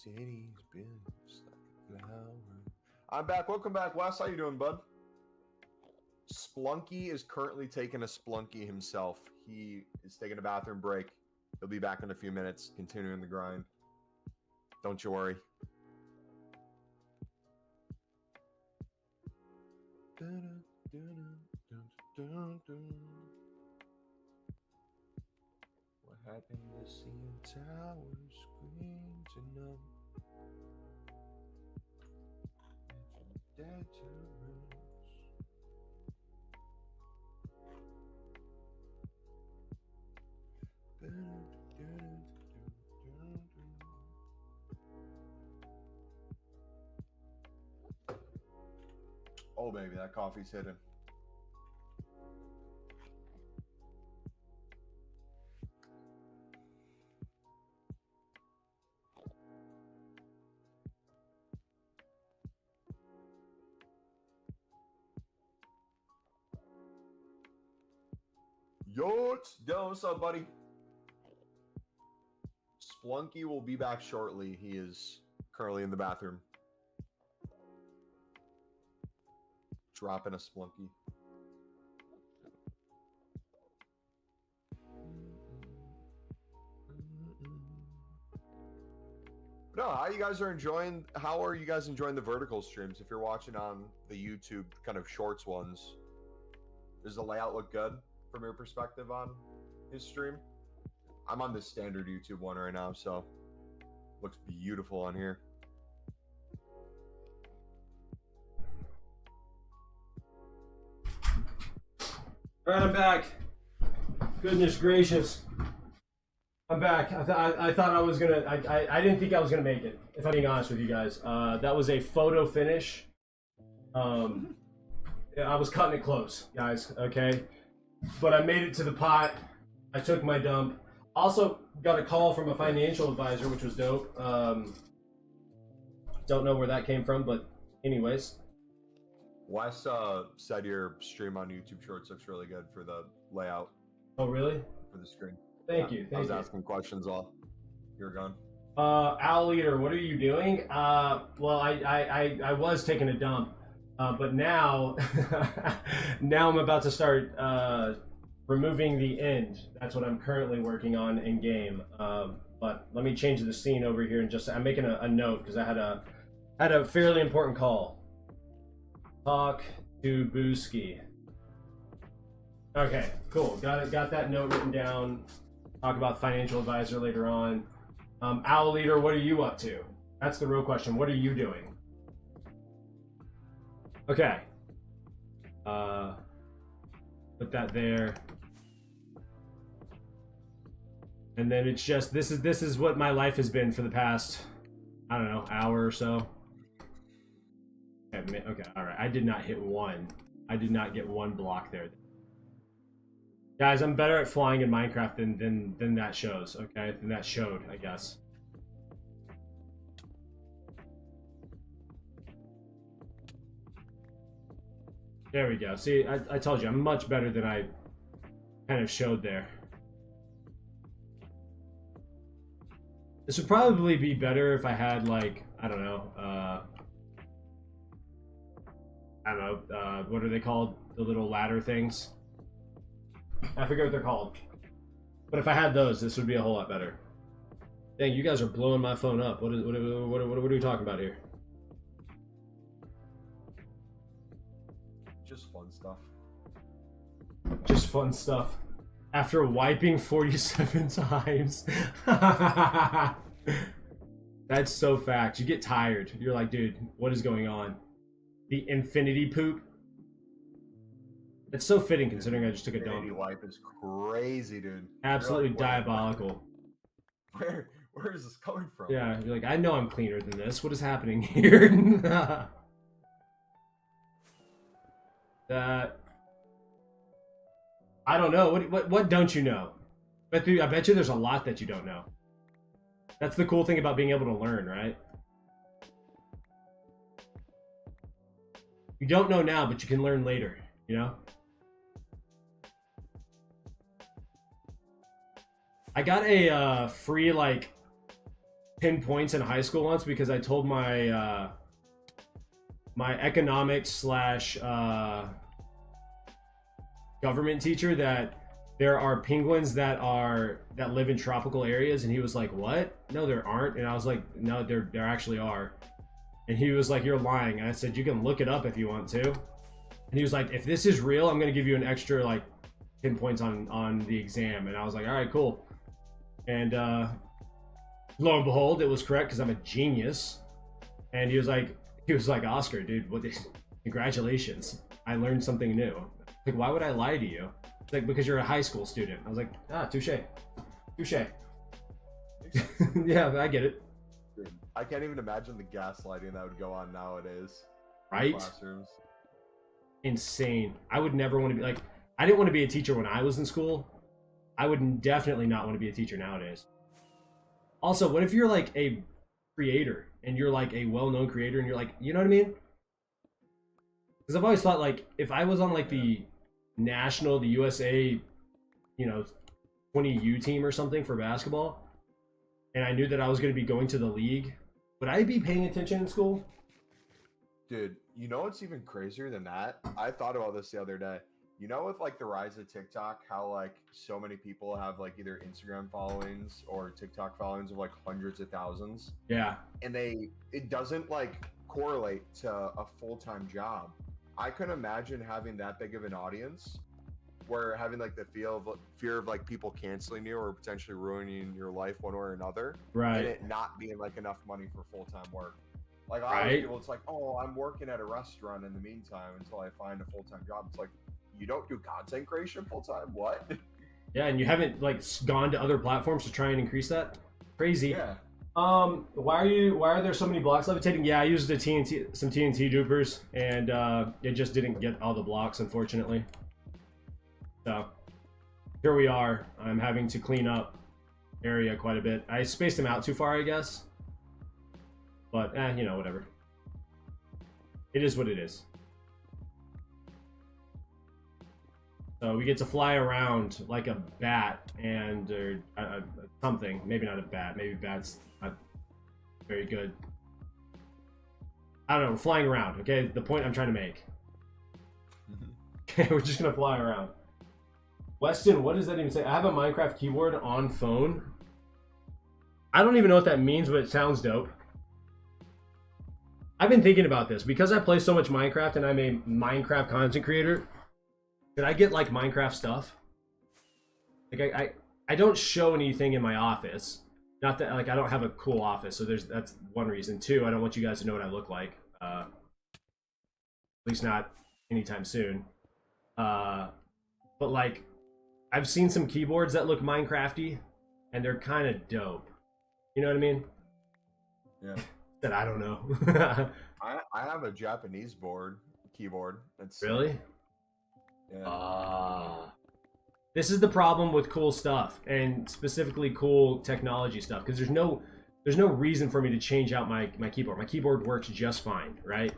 city's been just like a flower. I'm back. Welcome back, Wes. How you doing, bud? Splunky is currently taking a Splunky himself. He is taking a bathroom break. He'll be back in a few minutes, continuing the grind. Don't you worry. What happened to seeing towers scream tonight? Dead to oh, baby, that coffee's hidden. Yo, what's up, buddy? Splunky will be back shortly. He is currently in the bathroom. Dropping a Splunky. No, how you guys are enjoying? How are you guys enjoying the vertical streams? If you're watching on the YouTube kind of shorts ones, does the layout look good from your perspective on his stream? I'm on the standard YouTube one right now, so looks beautiful on here. All right, I'm back. Goodness gracious. I'm back. I thought I was gonna. I didn't think I was gonna make it. If I'm being honest with you guys, that was a photo finish. I was cutting it close, guys. Okay, but I made it to the pot. I took my dump. Also got a call from a financial advisor, which was dope. Don't know where that came from, but anyways. Wes said your stream on YouTube Shorts looks really good for the layout. Oh, really? For the screen. Thank you. I was asking questions while you were gone. Owl Eater, what are you doing? Well, I was taking a dump, but now, now I'm about to start removing the end. That's what I'm currently working on in game. But let me change the scene over here and just I'm making a note because I had a fairly important call. Talk to Booski. Okay, cool. Got that note written down. Talk about financial advisor later on. Owl Leader, what are you up to? That's the real question. What are you doing? Okay. Put that there. And then it's just this is what my life has been for the past, I don't know, hour or so. Okay, all right. I did not hit one. I did not get one block there. Guys, I'm better at flying in Minecraft than that shows. Okay, than that showed, I guess. There we go. See, I told you, I'm much better than I kind of showed there. This would probably be better if I had, like, I don't know, what are they called? The little ladder things? I forget what they're called. But if I had those, this would be a whole lot better. Dang, you guys are blowing my phone up. What are we talking about here? Just fun stuff. Just fun stuff. After wiping 47 times. That's so fact. You get tired. You're like, dude, what is going on? The infinity poop. It's so fitting considering I just took a dump. Infinity wipe is crazy, dude. Absolutely like, diabolical. Where is this coming from? Yeah, you're like, I know I'm cleaner than this. What is happening here? That I don't know. What don't you know? I bet you there's a lot that you don't know. That's the cool thing about being able to learn, right? You don't know now, but you can learn later, you know? I got a free, like, 10 points in high school once because I told my my economics slash government teacher that there are penguins that live in tropical areas, and he was like, "What? No, there aren't." And I was like, "No, there actually are." And he was like, "You're lying." And I said, "You can look it up if you want to." And he was like, "If this is real, I'm gonna give you an extra like 10 points on the exam." And I was like, "All right, cool." And lo and behold, it was correct because I'm a genius. And he was like, "Oscar, dude, congratulations! I learned something new." Like, why would I lie to you? It's like, because you're a high school student. I was like, touche. Yeah, I get it. Dude, I can't even imagine the gaslighting that would go on nowadays. Right? Classrooms. Insane. I would never want to be like, I didn't want to be a teacher when I was in school. I would definitely not want to be a teacher nowadays. Also, what if you're like a creator and you're like a well-known creator and you're like, you know what I mean? Because I've always thought like, if I was on like the USA, 20U team or something for basketball, and I knew that I was going to be going to the league, would I be paying attention in school? Dude, you know what's even crazier than that? I thought about this the other day. You know, with like the rise of TikTok, how like so many people have like either Instagram followings or TikTok followings of like hundreds of thousands. Yeah. And it doesn't like correlate to a full-time job. I couldn't imagine having that big of an audience where having like the fear of like people canceling you or potentially ruining your life one way or another. Right. And it not being like enough money for full-time work. Like, right. People, it's like, oh, I'm working at a restaurant in the meantime until I find a full-time job. It's like, you don't do content creation full-time? What? Yeah, and you haven't like gone to other platforms to try and increase that? Crazy. Yeah. Why are there so many blocks levitating? Yeah, I used some TNT dupers, and it just didn't get all the blocks, unfortunately. So here we are. I'm having to clean up area quite a bit. I spaced them out too far, I guess. But whatever. It is what it is. So we get to fly around like a bat or something. Maybe not a bat. Maybe bats not very good. I don't know. We're flying around. Okay, the point I'm trying to make. Okay, we're just gonna fly around. Weston, what does that even say? I have a Minecraft keyboard on phone. I don't even know what that means, but it sounds dope. I've been thinking about this because I play so much Minecraft and I'm a Minecraft content creator. Did I get like Minecraft stuff? Like I don't show anything in my office. Not that like I don't have a cool office, so that's one reason. Two, I don't want you guys to know what I look like. At least not anytime soon. But like I've seen some keyboards that look Minecrafty and they're kind of dope. You know what I mean? Yeah. That I don't know. I have a Japanese keyboard. It's really? Yeah. This is the problem with cool stuff, and specifically cool technology stuff, because there's no reason for me to change out my keyboard. My keyboard works just fine, right?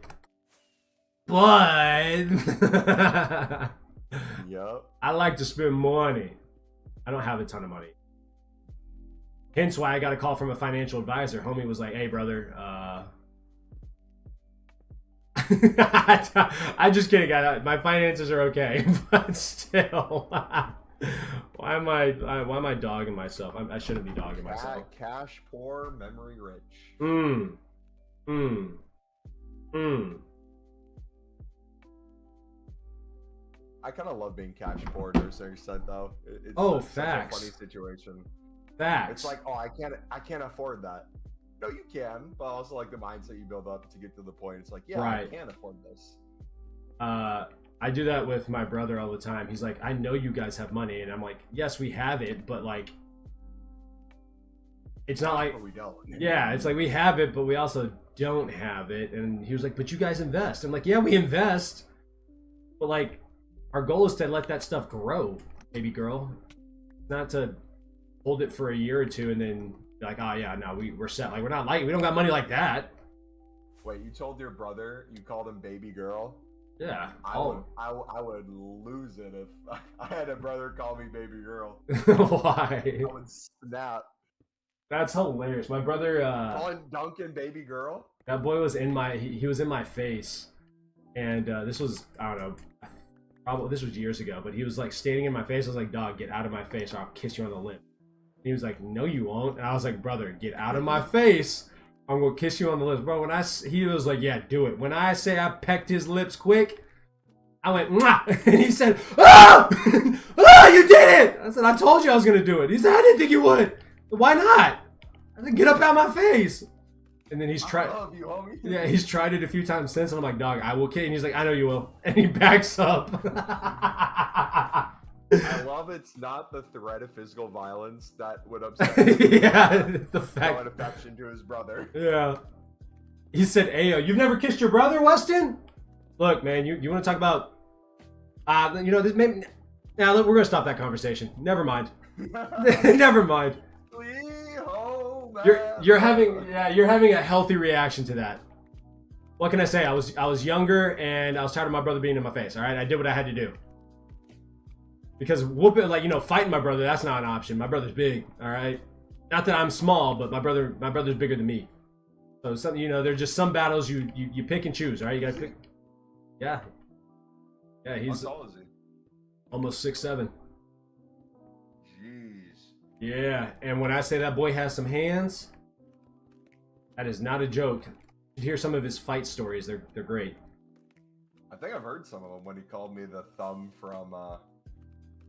But yep. I like to spend money. I don't have a ton of money. Hence why I got a call from a financial advisor. Homie was like, "Hey, brother, I'm just kidding. My finances are okay, but still, why am I dogging myself? I shouldn't be dogging myself. Cash poor, memory rich. I kind of love being cash poor to a certain extent, though. It's facts. Such a funny situation. Facts. It's like, I can't afford that. No, you can, but also like the mindset you build up to get to the point. It's like, yeah, right. I can afford this. I do that with my brother all the time. He's like, I know you guys have money, and I'm like, yes, we have it, but like, it's not like we don't. Yeah, it's like we have it, but we also don't have it. And he was like, but you guys invest. I'm like, yeah, we invest, but like, our goal is to let that stuff grow, baby girl, not to hold it for a year or two and then be like, oh yeah, no, we're set. Like we don't got money like that. Wait, you told your brother you called him baby girl? Yeah. I would lose it if I had a brother call me baby girl. Why? I would snap. That's hilarious. My brother, Calling Duncan baby girl. that boy was in my, he was in my face, and this was, I don't know, probably this was years ago, but he was like standing in my face. I was like, dog, get out of my face or I'll kiss you on the lip. He was like, no, you won't. And I was like, brother, get out of my face. I'm gonna kiss you on the lips, bro. When he was like, yeah, do it. When I say I pecked his lips quick, I went, mwah! And he said, ah! Ah, you did it! I said, I told you I was gonna do it. He said, I didn't think you would. Why not? I said, get up out my face. And then he's tried. I love you, homie. Yeah, he's tried it a few times since, and I'm like, dog, I will kill you. And he's like, I know you will. And he backs up. I love it's not the threat of physical violence that would upset him. Yeah, it's the fact. Showing affection to his brother. Yeah. He said, Ayo, you've never kissed your brother, Weston? Look, man, you want to talk about, you know, this maybe, now look, we're going to stop that conversation. Never mind. Never mind. You're having a healthy reaction to that. What can I say? I was younger and I was tired of my brother being in my face. All right, I did what I had to do. Because whooping, like, you know, fighting my brother, that's not an option. My brother's big. All right, not that I'm small, but my brother's bigger than me. So some, you know, there's just some battles you pick and choose. All right, you gotta pick. Yeah, he's how tall is he? almost 6'7". Jeez. Yeah, and when I say that boy has some hands, that is not a joke. You should hear some of his fight stories. They're great. I think I've heard some of them when he called me the thumb from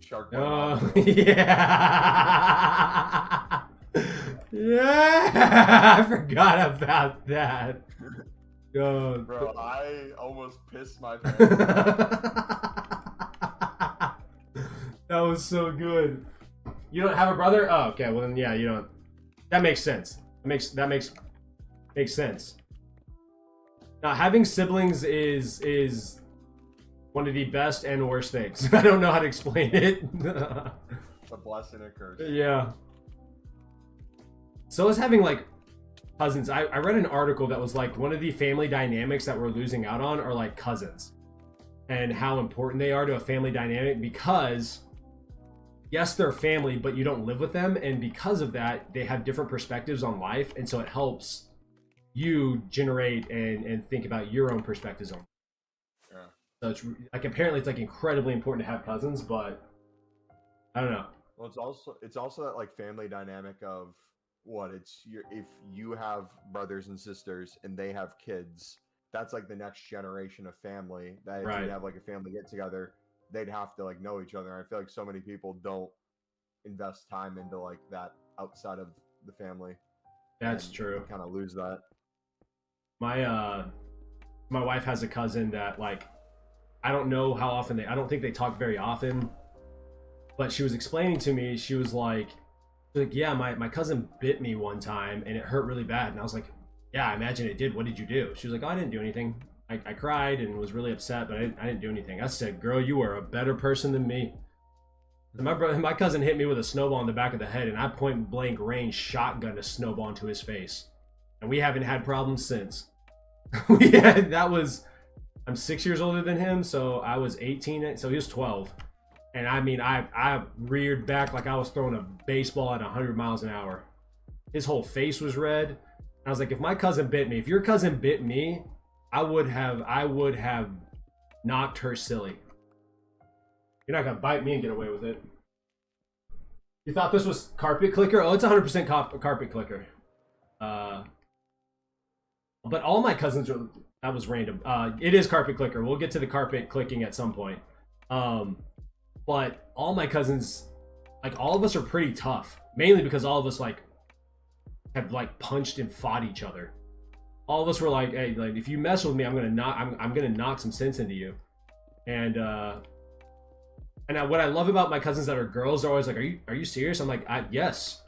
Shark Boy. Oh, yeah. Yeah, I forgot about that. God. Bro, I almost pissed my pants. That was so good. You don't have a brother? Oh, okay. Well, then, yeah, you don't. That makes sense. That makes sense. Now, having siblings is one of the best and worst things. I don't know how to explain it. It's a blessing and a curse. Yeah. So is having like cousins. I read an article that was like one of the family dynamics that we're losing out on are like cousins, and how important they are to a family dynamic, because yes, they're family, but you don't live with them, and because of that, they have different perspectives on life, and so it helps you generate and think about your own perspectives on. Yeah. So it's like, apparently it's like incredibly important to have cousins, but I don't know. Well, it's also that like family dynamic of what it's if you have brothers and sisters and they have kids, that's like the next generation of family. That if you have like a family get together, they'd have to like know each other. I feel like so many people don't invest time into like that outside of the family. That's true. Kind of lose that. My wife has a cousin that, like, I don't know how often I don't think they talk very often, but she was explaining to me, she was like, yeah, my cousin bit me one time and it hurt really bad. And I was like, yeah, I imagine it did. What did you do? She was like, oh, I didn't do anything. I cried and was really upset, but I didn't do anything. I said, girl, you are a better person than me. And my cousin hit me with a snowball in the back of the head, and I point blank range shotgun a snowball into his face. And we haven't had problems since. I'm 6 years older than him, so I was 18, so he was 12. And I mean, I reared back like I was throwing a baseball at 100 miles an hour. His whole face was red. I was like, if my cousin bit me, if your cousin bit me, I would have knocked her silly. You're not gonna bite me and get away with it. You thought this was carpet clicker? Oh, it's 100% carpet clicker. But all my cousins are, that was random. It is carpet clicker. We'll get to the carpet clicking at some point. But all my cousins, like, all of us are pretty tough. Mainly because all of us like have like punched and fought each other. All of us were like, hey, like, if you mess with me, I'm gonna knock some sense into you. And what I love about my cousins that are girls, they're always like, are you serious? I'm like, yes.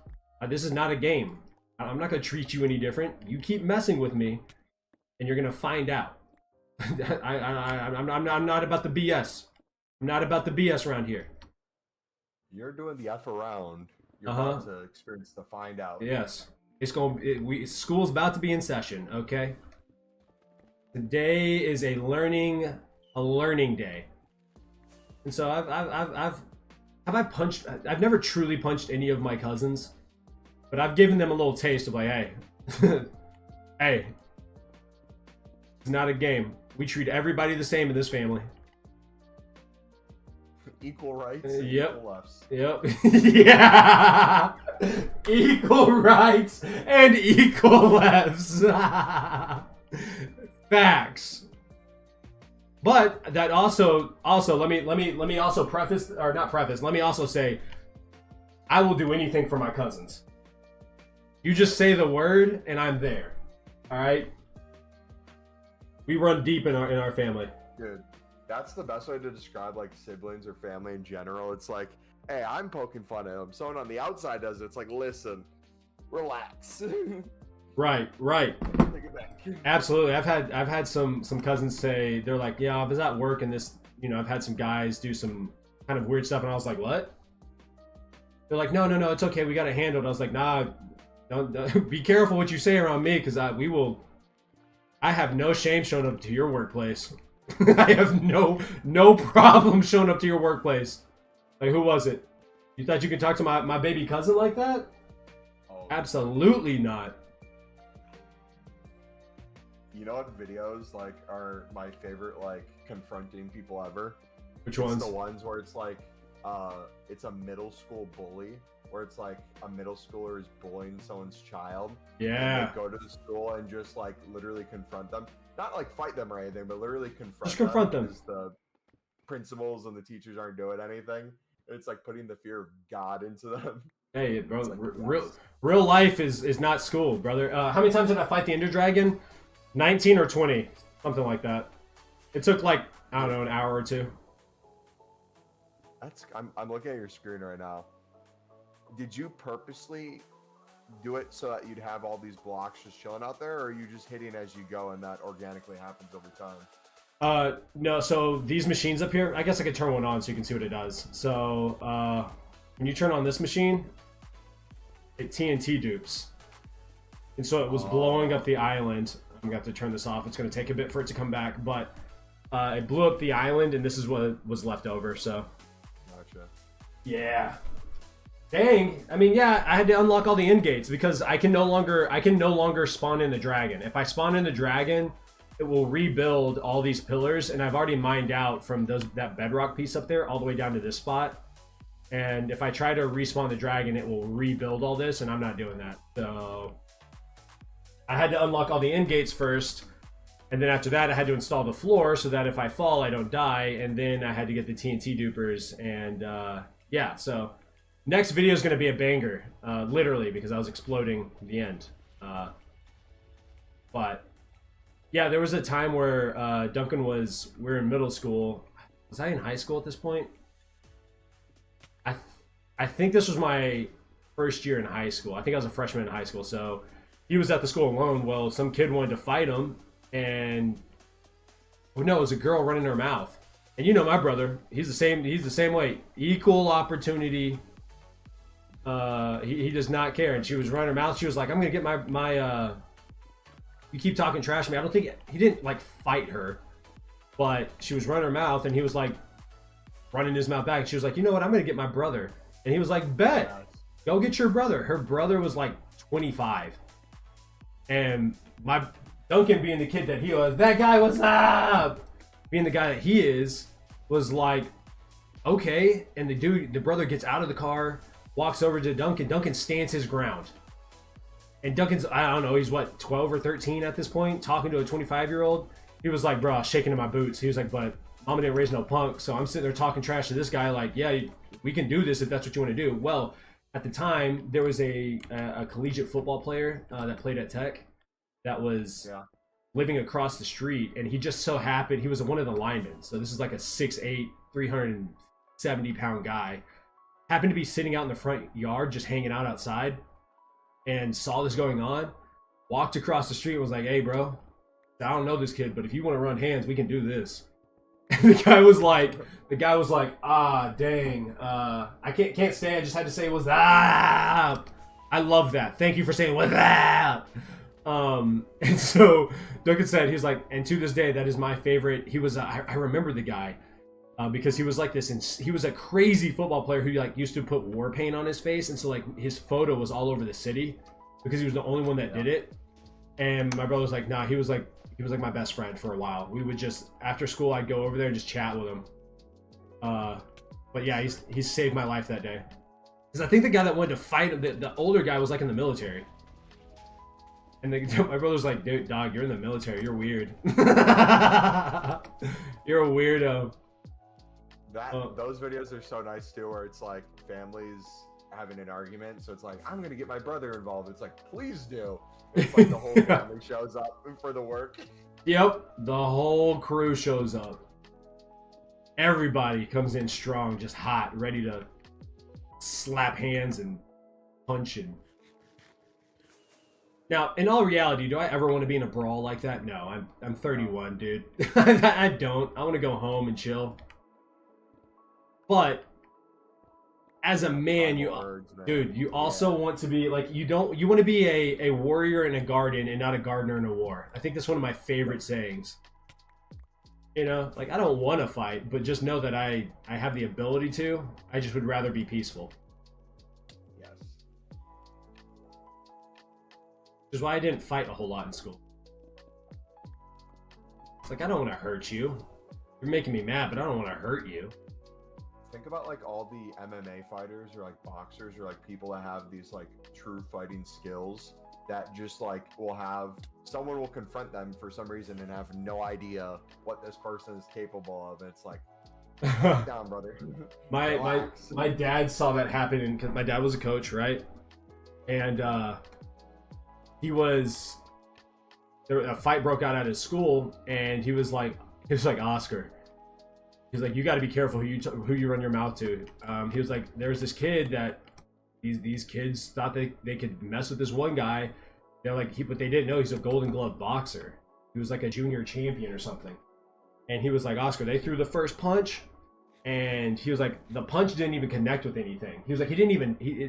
This is not a game. I'm not gonna treat you any different. You keep messing with me, and you're gonna find out. I'm not about the BS. I'm not about the BS around here. You're doing the F around. You're about to experience the find out. Yes. School's about to be in session, okay? Today is a learning day. And so I've never truly punched any of my cousins. But I've given them a little taste of like, hey, hey, it's not a game. We treat everybody the same in this family. Equal rights and Yep. equal lefts. Yep. Yeah. Equal rights and equal lefts. Facts. But that also let me also preface, or not preface, let me also say I will do anything for my cousins. You just say the word and I'm there. All right? We run deep in our family. Dude, that's the best way to describe like siblings or family in general. It's like, hey, I'm poking fun at them. Someone on the outside does it. It's like, listen, relax. Right. Take it back. Absolutely. I've had some cousins say, they're like, yeah, I was at work and this, I've had some guys do some kind of weird stuff, and I was like, what? They're like, no, it's okay, we got it handled. I was like, nah, don't be careful what you say around me, because I have no shame showing up to your workplace. I have no problem showing up to your workplace. Like, who was it? You thought you could talk to my baby cousin like that? Oh. Absolutely not. You know what videos like are my favorite, like confronting people ever? Which It's ones? the ones where it's like it's a middle school bully, where it's like a middle schooler is bullying someone's child. Yeah. And they go to the school and just like literally confront them. Not like fight them or anything, but literally confront Just confront them. because the principals and the teachers aren't doing anything. It's like putting the fear of God into them. Hey, bro, It's like the real life is not school, brother. How many times did I fight the Ender Dragon? 19 or 20, something like that. It took like, I don't know, an hour or two. I'm looking at your screen right now. Did you purposely do it so that you'd have all these blocks just chilling out there, or are you just hitting as you go and that organically happens over time? No, so these machines up here, I guess I could turn one on so you can see what it does. So, when you turn on this machine, it TNT dupes. And so it was blowing up the island. I'm going to have to turn this off. It's going to take a bit for it to come back, but it blew up the island, and this is what was left over, so. Gotcha. Yeah. Dang. I mean, yeah, I had to unlock all the end gates because I can no longer spawn in the dragon. If I spawn in the dragon, it will rebuild all these pillars, and I've already mined out from that bedrock piece up there all the way down to this spot. And if I try to respawn the dragon, it will rebuild all this, and I'm not doing that. So I had to unlock all the end gates first, and then after that I had to install the floor so that if I fall I don't die, and then I had to get the TNT dupers, and yeah, so next video is going to be a banger, literally, because I was exploding the end. But yeah, there was a time where Duncan we were in middle school. Was I in high school at this point? I think this was my first year in high school. I think I was a freshman in high school, so he was at the school alone. Well, some kid wanted to fight him, and no, it was a girl running her mouth. And you know my brother, he's the same way. Equal opportunity. He does not care. And she was running her mouth. She was like, I'm gonna get my you keep talking trash to me. I don't think he didn't like fight her, but she was running her mouth, and he was like running his mouth back. She was like, you know what, I'm gonna get my brother. And he was like, bet, go get your brother. Her brother was like 25. And my Duncan, being the kid that he was, that guy, what's up? Being the guy that he is, was like, okay. And the brother gets out of the car, walks over to Duncan. Duncan stands his ground. And Duncan's, I don't know, he's what, 12 or 13 at this point, talking to a 25-year-old. He was like, bro, I was shaking in my boots. He was like, but mama didn't raise no punk. So I'm sitting there talking trash to this guy like, yeah, we can do this if that's what you want to do. Well, at the time, there was a collegiate football player that played at Tech that was living across the street, and he just so happened, he was one of the linemen. So this is like a 6'8", 370-pound guy. Happened to be sitting out in the front yard, just hanging out outside, and saw this going on, walked across the street and was like, hey, bro, I don't know this kid, but if you want to run hands, we can do this. And the guy was like, ah, dang, I can't stay. I just had to say what's up. I love that. Thank you for saying what's up. And so Duncan said, he was like, and to this day, that is my favorite. He was, I remember the guy. because he was like this, and he was a crazy football player who like used to put war paint on his face, and so like his photo was all over the city because he was the only one that did it. And my brother was like, nah, he was like my best friend for a while. We would just after school, I'd go over there and just chat with him. But yeah, he's saved my life that day. Because I think the guy that wanted to fight, the older guy was like in the military. And my brother's like, dude, dog, you're in the military. You're weird. You're a weirdo. Those videos are so nice too, where it's like families having an argument. So it's like, I'm going to get my brother involved. It's like, please do. It's like the whole family shows up for the work. Yep. The whole crew shows up. Everybody comes in strong, just hot, ready to slap hands and punch. And now, in all reality, do I ever want to be in a brawl like that? No, I'm 31, dude. I don't. I want to go home and chill. But as a man, you also want to be like you want to be a warrior in a garden and not a gardener in a war. I think that's one of my favorite sayings. You know, like I don't want to fight, but just know that I have the ability to. I just would rather be peaceful. Yes. Which is why I didn't fight a whole lot in school. It's like I don't want to hurt you. You're making me mad, but I don't want to hurt you. Think about like all the MMA fighters or like boxers or like people that have these like true fighting skills that just like someone will confront them for some reason and have no idea what this person is capable of. It's like, calm down, brother. my dad saw that happen, and because my dad was a coach, right? And a fight broke out at his school, and he was like Oscar. He's like, you got to be careful who you run your mouth to. He was like, there's this kid that these kids thought they could mess with this one guy. They're like, but they didn't know he's a Golden Glove boxer. He was like a junior champion or something. And he was like, Oscar, they threw the first punch, and he was like, the punch didn't even connect with anything. He was like,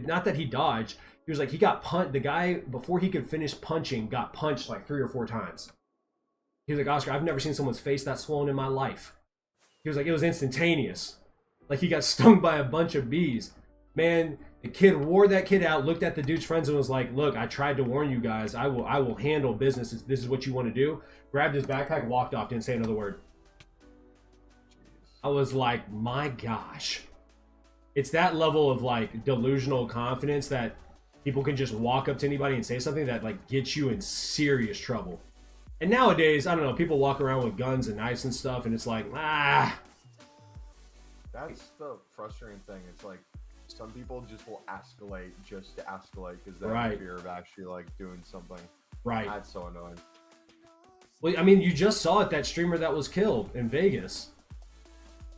not that he dodged. He was like, he got punched. The guy, before he could finish punching, got punched like 3 or 4 times. He was like, Oscar, I've never seen someone's face that swollen in my life. He was like, it was instantaneous. Like he got stung by a bunch of bees. Man, the kid wore that kid out, looked at the dude's friends and was like, look, I tried to warn you guys. I will handle business. This is what you want to do. Grabbed his backpack, walked off, didn't say another word. I was like, my gosh. It's that level of like delusional confidence that people can just walk up to anybody and say something that like gets you in serious trouble. And nowadays, I don't know, people walk around with guns and knives and stuff, and it's like, That's the frustrating thing. It's like, some people just will escalate just to escalate because they're in fear of actually like doing something. Right. That's so annoying. Well, I mean, you just saw it, that streamer that was killed in Vegas.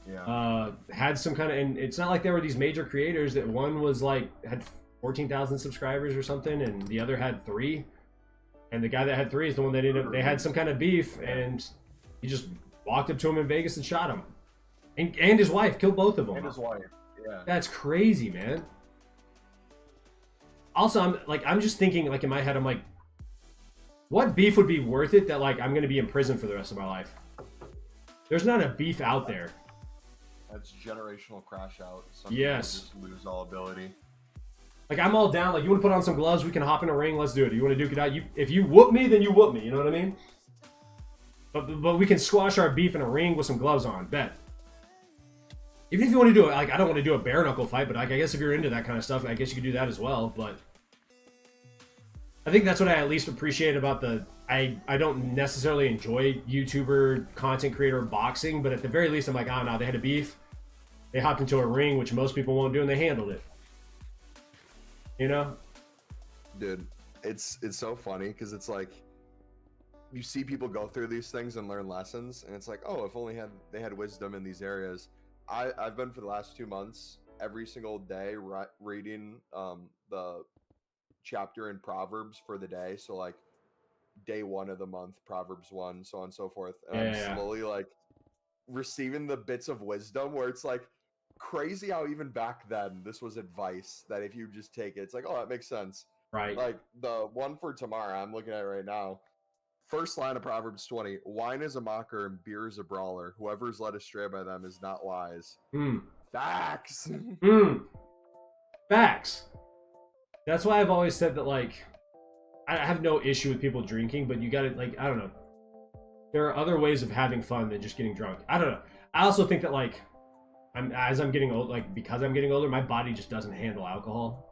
Yeah. Had some kind of, and it's not like there were these major creators that one was like, had 14,000 subscribers or something, and the other had 3. And the guy that had 3 is the one that they had some kind of beef, and he just walked up to him in Vegas and shot him. And his wife, killed both of them. And his wife, yeah. That's crazy, man. Also, I'm just thinking, like in my head, I'm like, what beef would be worth it that like I'm gonna be in prison for the rest of my life? There's not a beef out there. That's generational crash out. Some yes. people just lose all ability. Like, I'm all down. Like, you want to put on some gloves? We can hop in a ring. Let's do it. You want to duke it out? If you whoop me, then you whoop me. You know what I mean? But we can squash our beef in a ring with some gloves on. Bet. Even if you want to do it, like, I don't want to do a bare knuckle fight, but like, I guess if you're into that kind of stuff, I guess you could do that as well. But I think that's what I at least appreciate about I don't necessarily enjoy YouTuber, content creator boxing, but at the very least, I'm like, oh no, they had a beef. They hopped into a ring, which most people won't do, and they handled it. You know, dude, it's so funny because it's like you see people go through these things and learn lessons, and it's like, oh, if only they had wisdom in these areas. I've been for the last 2 months every single day reading the chapter in Proverbs for the day. So like day 1 of the month, Proverbs 1, so on and so forth. And I'm slowly like receiving the bits of wisdom where it's like, crazy how even back then this was advice that if you just take it, it's like, oh, that makes sense. Right. Like the one for tomorrow, I'm looking at it right now. First line of Proverbs 20: wine is a mocker and beer is a brawler. Whoever is led astray by them is not wise. Facts. Facts. That's why I've always said that, like, I have no issue with people drinking, but you gotta, like, I don't know. There are other ways of having fun than just getting drunk. I don't know. I also think that, like, as I'm getting old, like, because I'm getting older, my body just doesn't handle alcohol.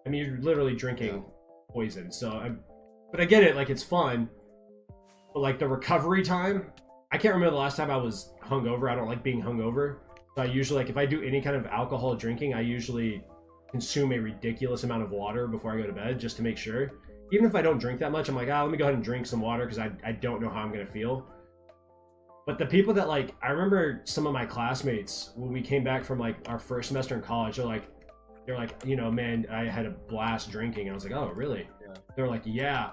I mean, you're literally drinking poison. So, but I get it. Like, it's fun. But, like, the recovery time, I can't remember the last time I was hungover. I don't like being hungover. So I usually, like, if I do any kind of alcohol drinking, I usually consume a ridiculous amount of water before I go to bed just to make sure. Even if I don't drink that much, I'm like, let me go ahead and drink some water because I don't know how I'm going to feel. But the people that, like, I remember some of my classmates when we came back from, like, our first semester in college, they're like, you know, man, I had a blast drinking. And I was like, oh, really? Yeah. They're like, yeah.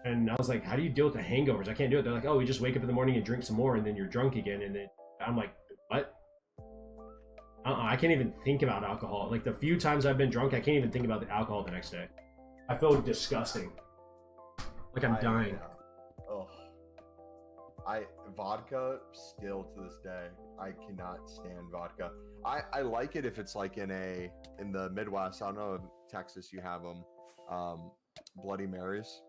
And I was like, how do you deal with the hangovers? I can't do it. They're like, oh, we just wake up in the morning and drink some more and then you're drunk again. And then I'm like, what? I can't even think about alcohol. Like, the few times I've been drunk, I can't even think about the alcohol the next day. I feel disgusting. Like I'm dying. Vodka, still to this day, I cannot stand vodka. I like it if it's like in the Midwest. I don't know, in Texas you have them, Bloody Marys.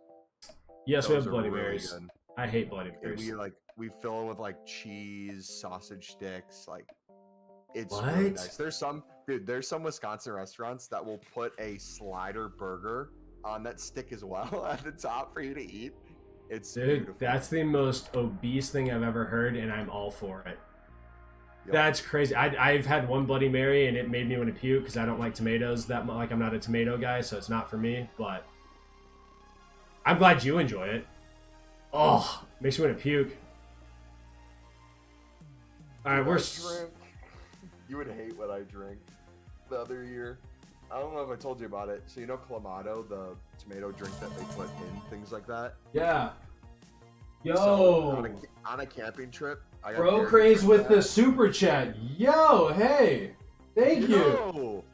Yes, Those we have are Bloody really Marys. good. I hate Bloody And Marys. we fill them with like cheese, sausage sticks, like it's What? really nice. There's some Wisconsin restaurants that will put a slider burger on that stick as well at the top for you to eat. It's beautiful. That's the most obese thing I've ever heard, and I'm all for it. Yep. That's crazy. I've had one Bloody Mary, and it made me want to puke because I don't like tomatoes that much. Like, I'm not a tomato guy, so it's not for me. But I'm glad you enjoy it. Oh, makes me want to puke. All right, You would hate what I drank the other year. I don't know if I told you about it. So you know Clamato, the tomato drink that they put in things like that? Yeah. Yo. So on a camping trip, I got Bro Craze with the super chat. Yo, hey. Thank you.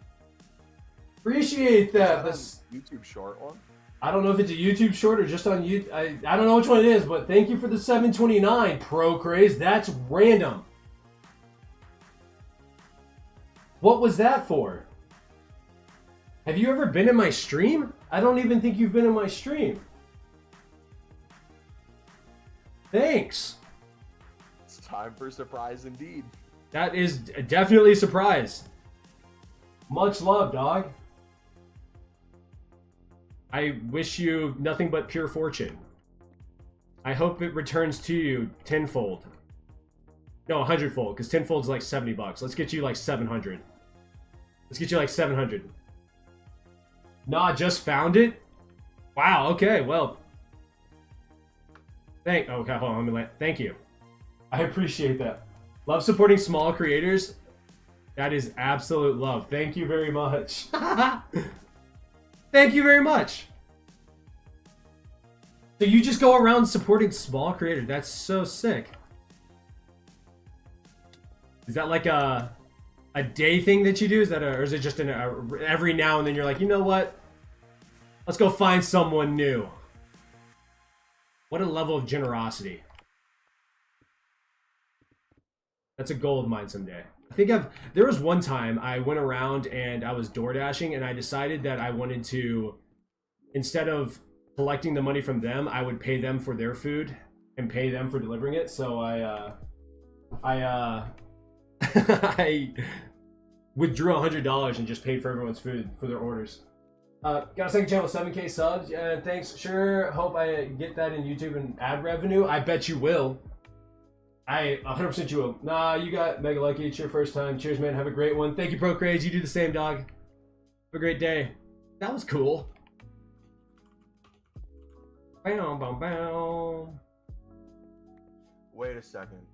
Appreciate that. This YouTube short one. I don't know if it's a YouTube short or just on YouTube. I don't know which one it is, but thank you for the 729, Pro Craze. That's random. What was that for? Have you ever been in my stream? I don't even think you've been in my stream. Thanks. It's time for surprise indeed. That is definitely a surprise. Much love, dog. I wish you nothing but pure fortune. I hope it returns to you tenfold. No, 100-fold, because tenfold is like $70. Let's get you like 700. Let's get you like 700. Nah, just found it? Wow, okay, well. Okay, hold on, thank you. I appreciate that. Love supporting small creators. That is absolute love. Thank you very much. Thank you very much. So you just go around supporting small creators. That's so sick. Is that like a day thing that you do? Is that or is it just every now and then you're like, you know what? Let's go find someone new. What a level of generosity. That's a goal of mine someday. I think there was one time I went around and I was door dashing and I decided that I wanted to, instead of collecting the money from them, I would pay them for their food and pay them for delivering it. So I withdrew $100 and just paid for everyone's food for their orders. Got a second channel, 7K subs. Thanks. Sure, hope I get that in YouTube and ad revenue. I bet you will. I 100% you will. Nah, you got mega lucky. It's your first time. Cheers, man. Have a great one. Thank you, Pro Craze. You do the same, dog. Have a great day. That was cool. Bow, bow, bow. Wait a second.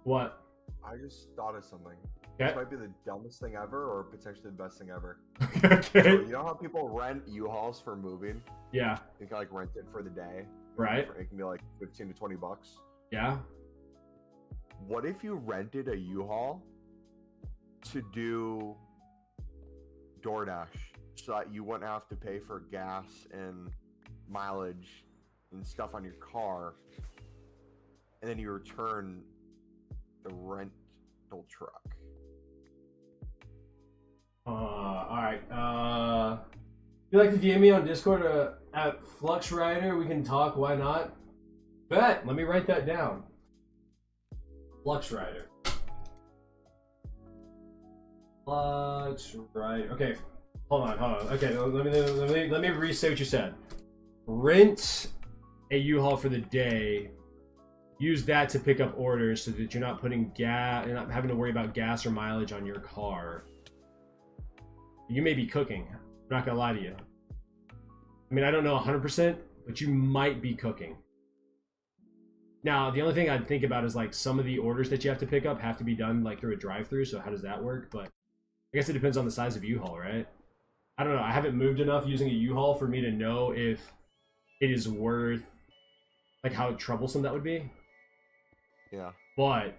What? I just thought of something. Okay. This might be the dumbest thing ever or potentially the best thing ever. Okay. So, you know how people rent U-Hauls for moving? Yeah. You can like rent it for the day. Right. It can be like 15 to 20 bucks. Yeah. What if you rented a U-Haul to do DoorDash so that you wouldn't have to pay for gas and mileage and stuff on your car, and then you return the rental truck. Alright. If you'd like to DM me on Discord at Flux Rider, we can talk, why not? Bet! Let me write that down. Flux Rider. Flux Rider. Okay. Hold on. Okay, let me restate what you said. Rent a U-Haul for the day. Use that to pick up orders so that you're not putting gas, you're not having to worry about gas or mileage on your car. You may be cooking. I'm not gonna lie to you. I mean, I don't know 100%, but you might be cooking. Now, the only thing I'd think about is like some of the orders that you have to pick up have to be done like through a drive-through. So how does that work? But I guess it depends on the size of U-Haul, right? I don't know. I haven't moved enough using a U-Haul for me to know if it is worth like how troublesome that would be. Yeah. But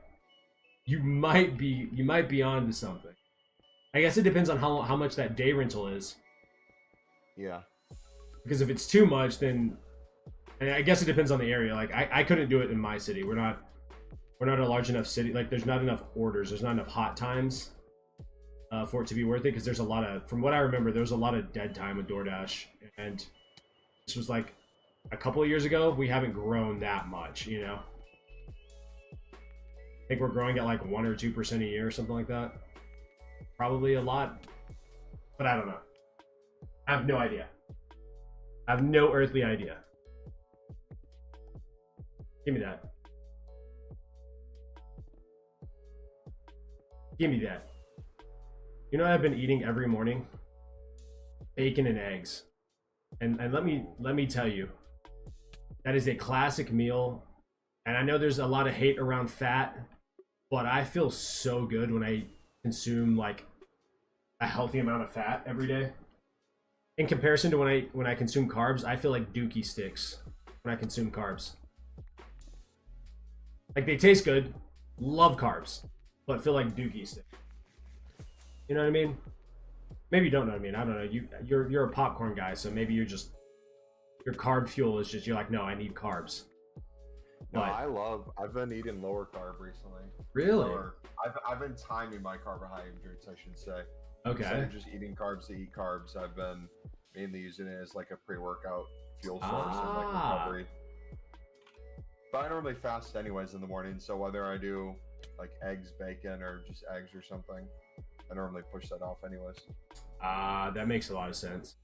you might be onto something. I guess it depends on how much that day rental is. Yeah. Because if it's too much, then and I guess it depends on the area. Like I couldn't do it in my city. We're not a large enough city. Like there's not enough orders. There's not enough hot times for it to be worth it. Because there's a lot of, from what I remember, there was a lot of dead time with DoorDash. And this was like a couple of years ago. We haven't grown that much, you know. I think we're growing at like 1 or 2% a year or something like that. Probably a lot, but I don't know. I have no idea. I have no earthly idea. Give me that. Give me that. You know what I've been eating every morning? Bacon and eggs. And let me tell you, that is a classic meal. And I know there's a lot of hate around fat, but I feel so good when I consume like a healthy amount of fat every day. In comparison to when I consume carbs, I feel like Dookie sticks when I consume carbs. Like they taste good, love carbs, but feel like Dookie sticks. You know what I mean? Maybe you don't know what I mean. I don't know. You're a popcorn guy, so maybe your carb fuel is just, you're like, no, I need carbs. No, I've been eating lower carb recently. Really? I've been timing my carbohydrates, I should say. Okay. Instead of just eating carbs to eat carbs, I've been mainly using it as like a pre-workout fuel source and like recovery. But I normally fast anyways in the morning, so whether I do like eggs, bacon, or just eggs or something, I normally push that off anyways. That makes a lot of sense.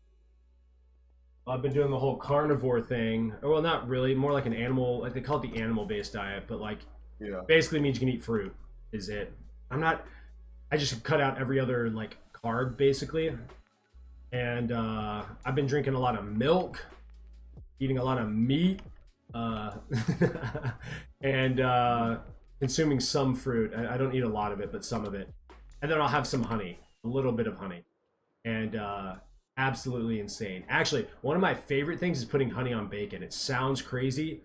I've been doing the whole carnivore thing. Well, not really, more like an animal, like they call it the animal-based diet, but like basically means you can eat fruit is it. I just cut out every other like carb basically. And I've been drinking a lot of milk, eating a lot of meat, and consuming some fruit. I don't eat a lot of it, but some of it. And then I'll have some honey, a little bit of honey. And absolutely insane. Actually, one of my favorite things is putting honey on bacon. It sounds crazy,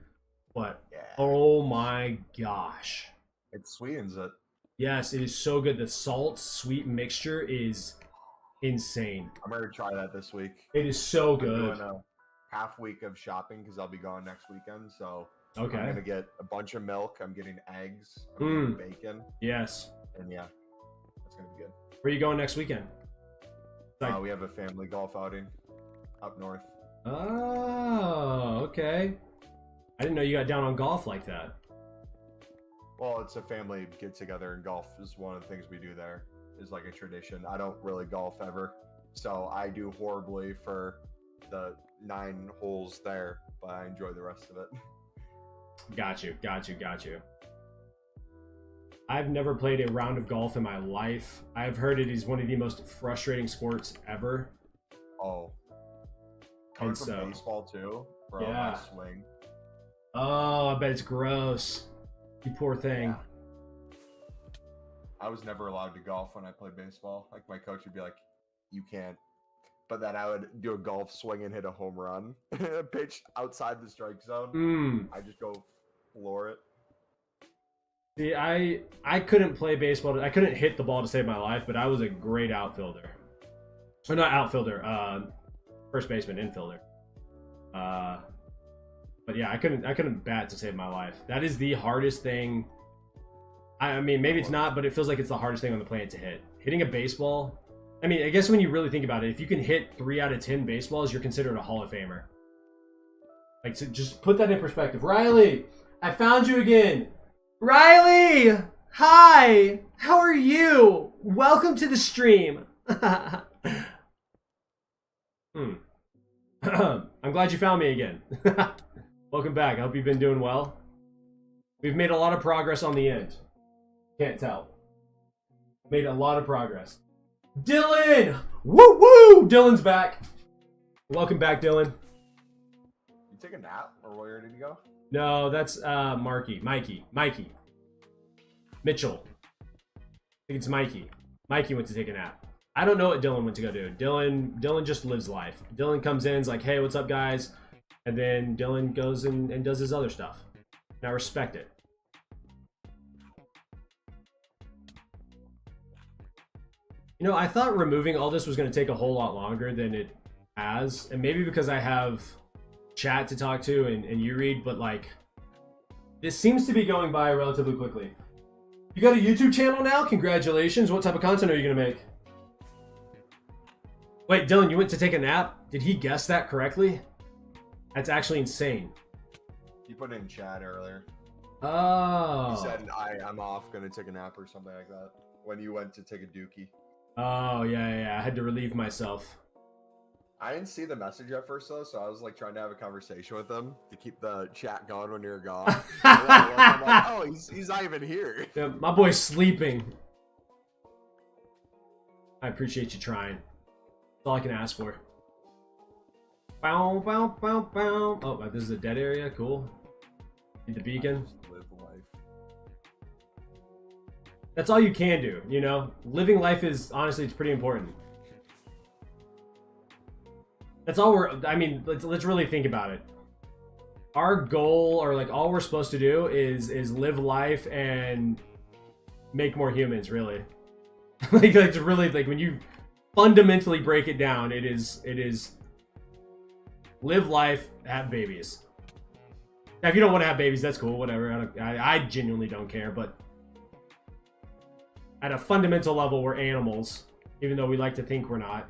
but oh my gosh. It sweetens it. Yes, it is so good. The salt sweet mixture is insane. I'm going to try that this week. It is so good. I'm doing a half week of shopping because I'll be gone next weekend. So okay. I'm going to get a bunch of milk. I'm getting eggs. I'm getting bacon. Yes. And yeah, that's going to be good. Where are you going next weekend? We have a family golf outing up north. Oh, okay. I didn't know you got down on golf like that. Well, it's a family get together, and golf is one of the things we do there. Is like a tradition. I don't really golf ever, so I do horribly for the 9 holes there, but I enjoy the rest of it. Got you. I've never played a round of golf in my life. I've heard it is one of the most frustrating sports ever. Oh. Coming from baseball too, bro. Yeah. I swing. Oh, I bet it's gross. You poor thing. Yeah. I was never allowed to golf when I played baseball. Like my coach would be like, "You can't." But then I would do a golf swing and hit a home run, pitch outside the strike zone. I just go floor it. See, I couldn't play baseball. I couldn't hit the ball to save my life, but I was a great outfielder. Or not outfielder, first baseman, infielder. But yeah, I couldn't bat to save my life. That is the hardest thing. I mean, maybe it's not, but it feels like it's the hardest thing on the planet to hit. Hitting a baseball. I mean, I guess when you really think about it, if you can hit 3 out of 10 baseballs, you're considered a Hall of Famer. Like, so just put that in perspective. Riley, I found you again. Riley, hi. How are you? Welcome to the stream. I'm glad you found me again. Welcome back. I hope you've been doing well. We've made a lot of progress on the end. Can't tell. Made a lot of progress. Dylan! Woo woo! Dylan's back. Welcome back, Dylan. You take a nap, or where did you go? No, that's Mikey. Mitchell. I think it's Mikey. Mikey went to take a nap. I don't know what Dylan went to go do. Dylan just lives life. Dylan comes in, is like, hey, what's up, guys? And then Dylan goes and does his other stuff. And I respect it. You know, I thought removing all this was going to take a whole lot longer than it has. And maybe because I have chat to talk to and you read, but like, this seems to be going by relatively quickly. You got a YouTube channel now? Congratulations. What type of content are you going to make? Wait, Dylan, you went to take a nap? Did he guess that correctly? That's actually insane. You put it in chat earlier. Oh. You said, I'm off, gonna take a nap or something like that. When you went to take a dookie. Oh, yeah. I had to relieve myself. I didn't see the message at first, though, so I was like trying to have a conversation with him to keep the chat going when you're gone. I'm like, oh, he's not even here. Yeah, my boy's sleeping. I appreciate you trying. That's all I can ask for. Bow, bow, bow, bow. Oh, this is a dead area. Cool. Need the beacon. Live life. That's all you can do, you know? Living life is, honestly, it's pretty important. That's all I mean, let's really think about it. Our goal, or like all we're supposed to do is live life and make more humans, really. like really, like when you fundamentally break it down, it is live life, have babies. Now, if you don't want to have babies, that's cool, whatever. I genuinely don't care, but at a fundamental level, we're animals, even though we like to think we're not,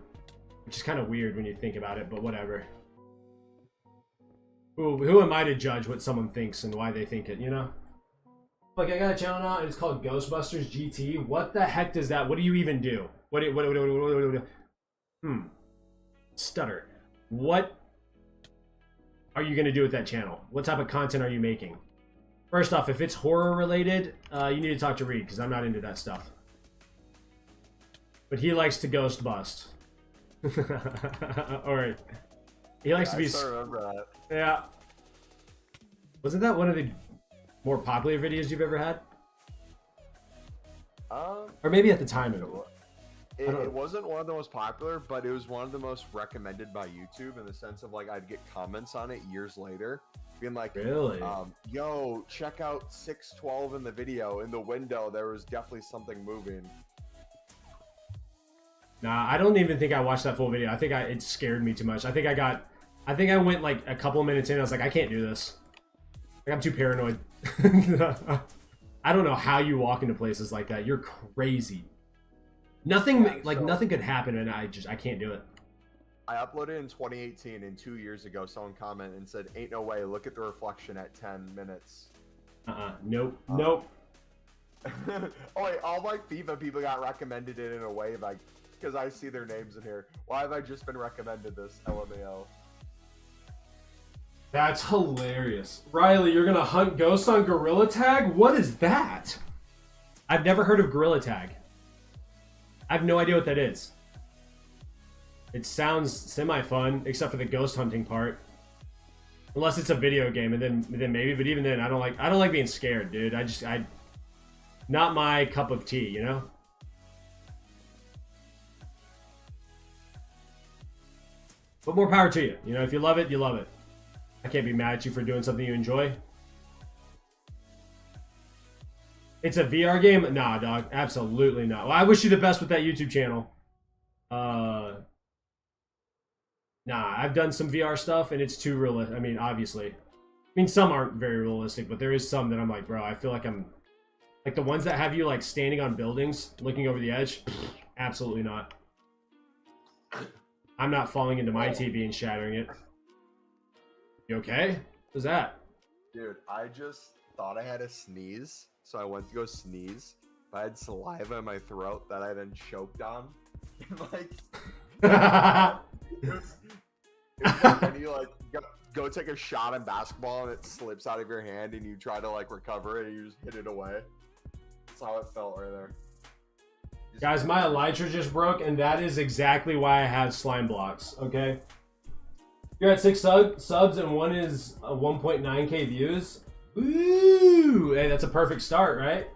which is kind of weird when you think about it, but whatever. Who am I to judge what someone thinks and why they think it, you know? Like, I got a channel now, and it's called Ghostbusters GT. What the heck does that, what do you even do? What stutter. What are you going to do with that channel? What type of content are you making? First off, if it's horror related, you need to talk to Reed, because I'm not into that stuff. But he likes to ghost bust. Alright. He likes to be... I still remember that. Yeah. Wasn't that one of the more popular videos you've ever had? Or maybe at the time it was. It wasn't one of the most popular, but it was one of the most recommended by YouTube in the sense of like I'd get comments on it years later being like, really? Yo, check out 612 in the video. In the window, there was definitely something moving. Nah, I don't even think I watched that full video. I think it scared me too much. I think I went like a couple minutes in. I was like, I can't do this. Like, I'm too paranoid. I don't know how you walk into places like that. You're crazy. Nothing nothing could happen, and I can't do it. I uploaded in 2018, and 2 years ago, someone commented and said, "Ain't no way. Look at the reflection at 10 minutes." Nope. Nope. Oh wait, all my FIFA people got recommended it in a way, like, because I see their names in here. Why have I just been recommended this? LMAO. That's hilarious. Riley, you're gonna hunt ghosts on Gorilla Tag? What is that? I've never heard of Gorilla Tag. I have no idea what that is. It sounds semi-fun, except for the ghost hunting part. Unless it's a video game, and then maybe, but even then, I don't like being scared, dude. Not my cup of tea, you know? But more power to you. You know, if you love it, you love it. I can't be mad at you for doing something you enjoy. It's a VR game? Nah, dog. Absolutely not. Well, I wish you the best with that YouTube channel. Nah, I've done some VR stuff, and it's too real. I mean, obviously. mean, some aren't very realistic, but there is some that I'm like, bro, I feel like I'm like the ones that have you like standing on buildings, looking over the edge. Absolutely not. I'm not falling into my TV and shattering it. You okay? What's that? Dude, I just thought I had a sneeze, so I went to go sneeze. I had saliva in my throat that I then choked on. Like, it was like when you like go take a shot in basketball and it slips out of your hand and you try to like recover it and you just hit it away. That's how it felt right there. Guys, my elytra just broke, and that is exactly why I have slime blocks, okay? You're at 6 subs and one is 1.9k views. Ooh! Hey, that's a perfect start, right?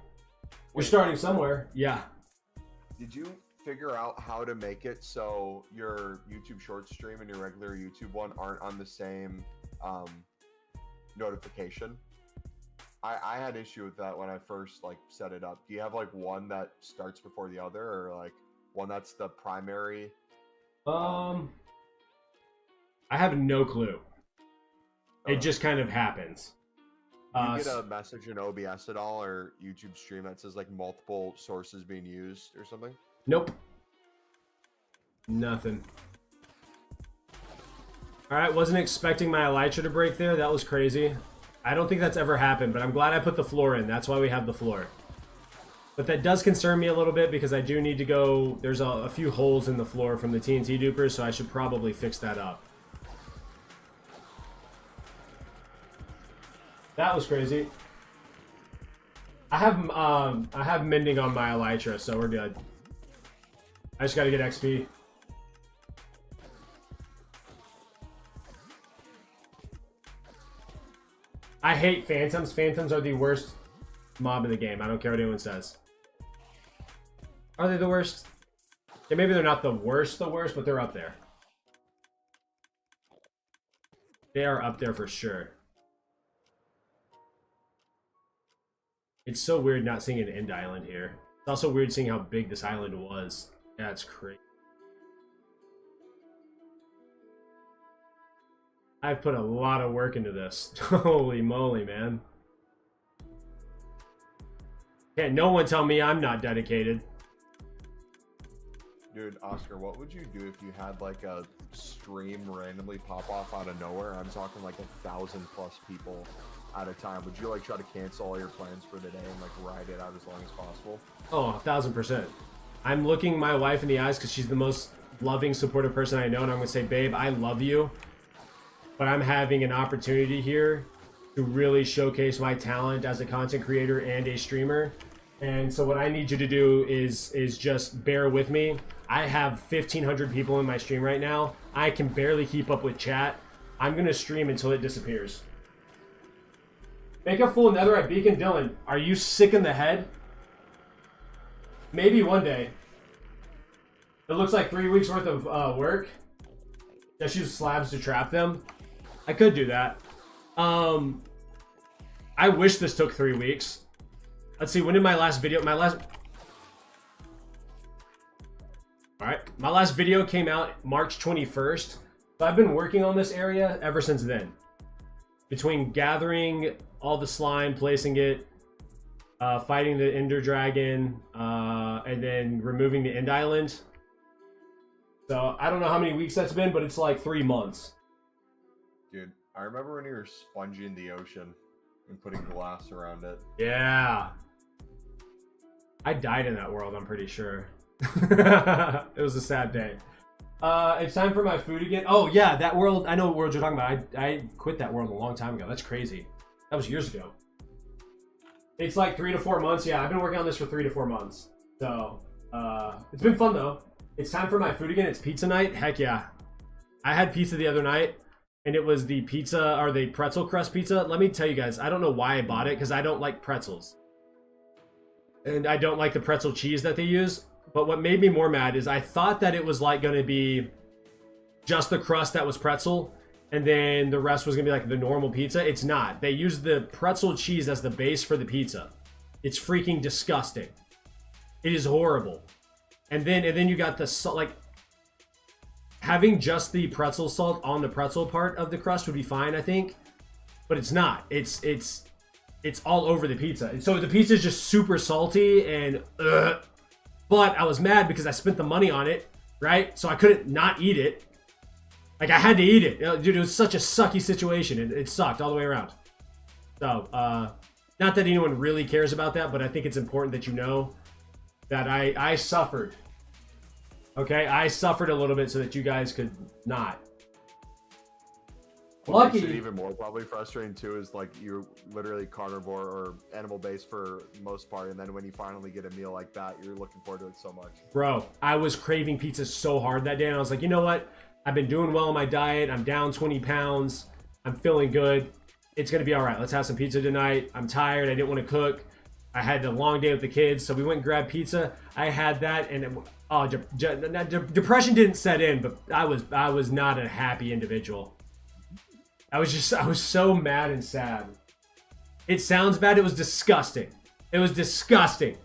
We're starting somewhere. Yeah. Did you figure out how to make it so your YouTube short stream and your regular YouTube one aren't on the same notification? I had issue with that when I first like set it up. Do you have like one that starts before the other, or like one that's the primary? I have no clue. It just kind of happens. Do you get a message in OBS at all, or YouTube stream that says like multiple sources being used or something? Nope. Nothing. Alright, wasn't expecting my elytra to break there. That was crazy. I don't think that's ever happened, but I'm glad I put the floor in. That's why we have the floor. But that does concern me a little bit because I do need to go... There's a few holes in the floor from the TNT dupers, so I should probably fix that up. That was crazy. I have mending on my elytra, so we're good. I just gotta get XP. I hate phantoms. Phantoms are the worst mob in the game. I don't care what anyone says. Are they the worst? Yeah, maybe they're not the worst, but they're up there. They are up there for sure. It's so weird not seeing an end island here. It's also weird seeing how big this island was. Yeah, it's crazy. I've put a lot of work into this. Holy moly, man. Can't no one tell me I'm not dedicated. Dude, Oscar, what would you do if you had like a stream randomly pop off out of nowhere? I'm talking like 1,000+ people at a time. Would you like try to cancel all your plans for the day and like ride it out as long as possible? Oh, 1,000%. I'm looking my wife in the eyes because she's the most loving, supportive person I know, and I'm gonna say, babe, I love you, but I'm having an opportunity here to really showcase my talent as a content creator and a streamer. And so what I need you to do is just bear with me. I have 1,500 people in my stream right now. I can barely keep up with chat. I'm gonna stream until it disappears. Make a full netherite beacon. Dylan, are you sick in the head? Maybe one day. It looks like 3 weeks worth of work. Just use slabs to trap them. I could do that. I wish this took 3 weeks. Let's see, when did my last video... Alright, my last video came out March 21st. So I've been working on this area ever since then. Between gathering all the slime, placing it, fighting the Ender Dragon, and then removing the End Island. So I don't know how many weeks that's been, but it's like 3 months. Dude, I remember when you were sponging the ocean and putting glass around it. Yeah. I died in that world, I'm pretty sure. It was a sad day. It's time for my food again. Oh yeah, that world, I know what world you're talking about. I quit that world a long time ago. That's crazy. That was years ago. It's like 3 to 4 months. Yeah, I've been working on this for 3 to 4 months. So, it's been fun though. It's time for my food again. It's pizza night. Heck yeah. I had pizza the other night, and it was the pizza, or the pretzel crust pizza. Let me tell you guys, I don't know why I bought it, because I don't like pretzels. And I don't like the pretzel cheese that they use. But what made me more mad is I thought that it was like going to be just the crust that was pretzel, and then the rest was going to be like the normal pizza. It's not. They use the pretzel cheese as the base for the pizza. It's freaking disgusting. It is horrible. And then you got the salt, like having just the pretzel salt on the pretzel part of the crust would be fine, I think. but it's not. It's all over the pizza. So the pizza is just super salty and but I was mad because I spent the money on it, right? So I couldn't not eat it. Like, I had to eat it. Dude, it was such a sucky situation. It sucked all the way around. So, not that anyone really cares about that, but I think it's important that you know that I suffered. Okay? I suffered a little bit so that you guys could not. What makes it even more probably frustrating too is like you're literally carnivore or animal based for the most part, and then when you finally get a meal like that, you're looking forward to it so much. Bro, I was craving pizza so hard that day, and I was like, you know what? I've been doing well on my diet. I'm down 20 pounds. I'm feeling good. It's gonna be all right. Let's have some pizza tonight. I'm tired. I didn't want to cook. I had a long day with the kids, so we went and grabbed pizza. I had that, and depression didn't set in, but I was not a happy individual. I was so mad and sad. It sounds bad. It was disgusting. It was disgusting.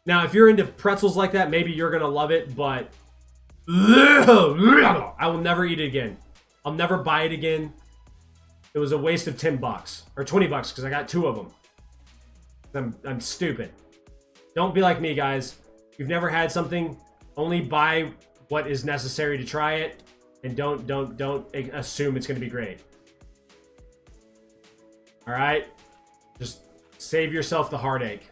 Now, if you're into pretzels like that, maybe you're gonna love it, but I will never eat it again. I'll never buy it again. It was a waste of $10 or $20 because I got 2 of them. I'm stupid. Don't be like me, guys. If you've never had something, only buy what is necessary to try it, and don't assume it's gonna be great. All right, just save yourself the heartache.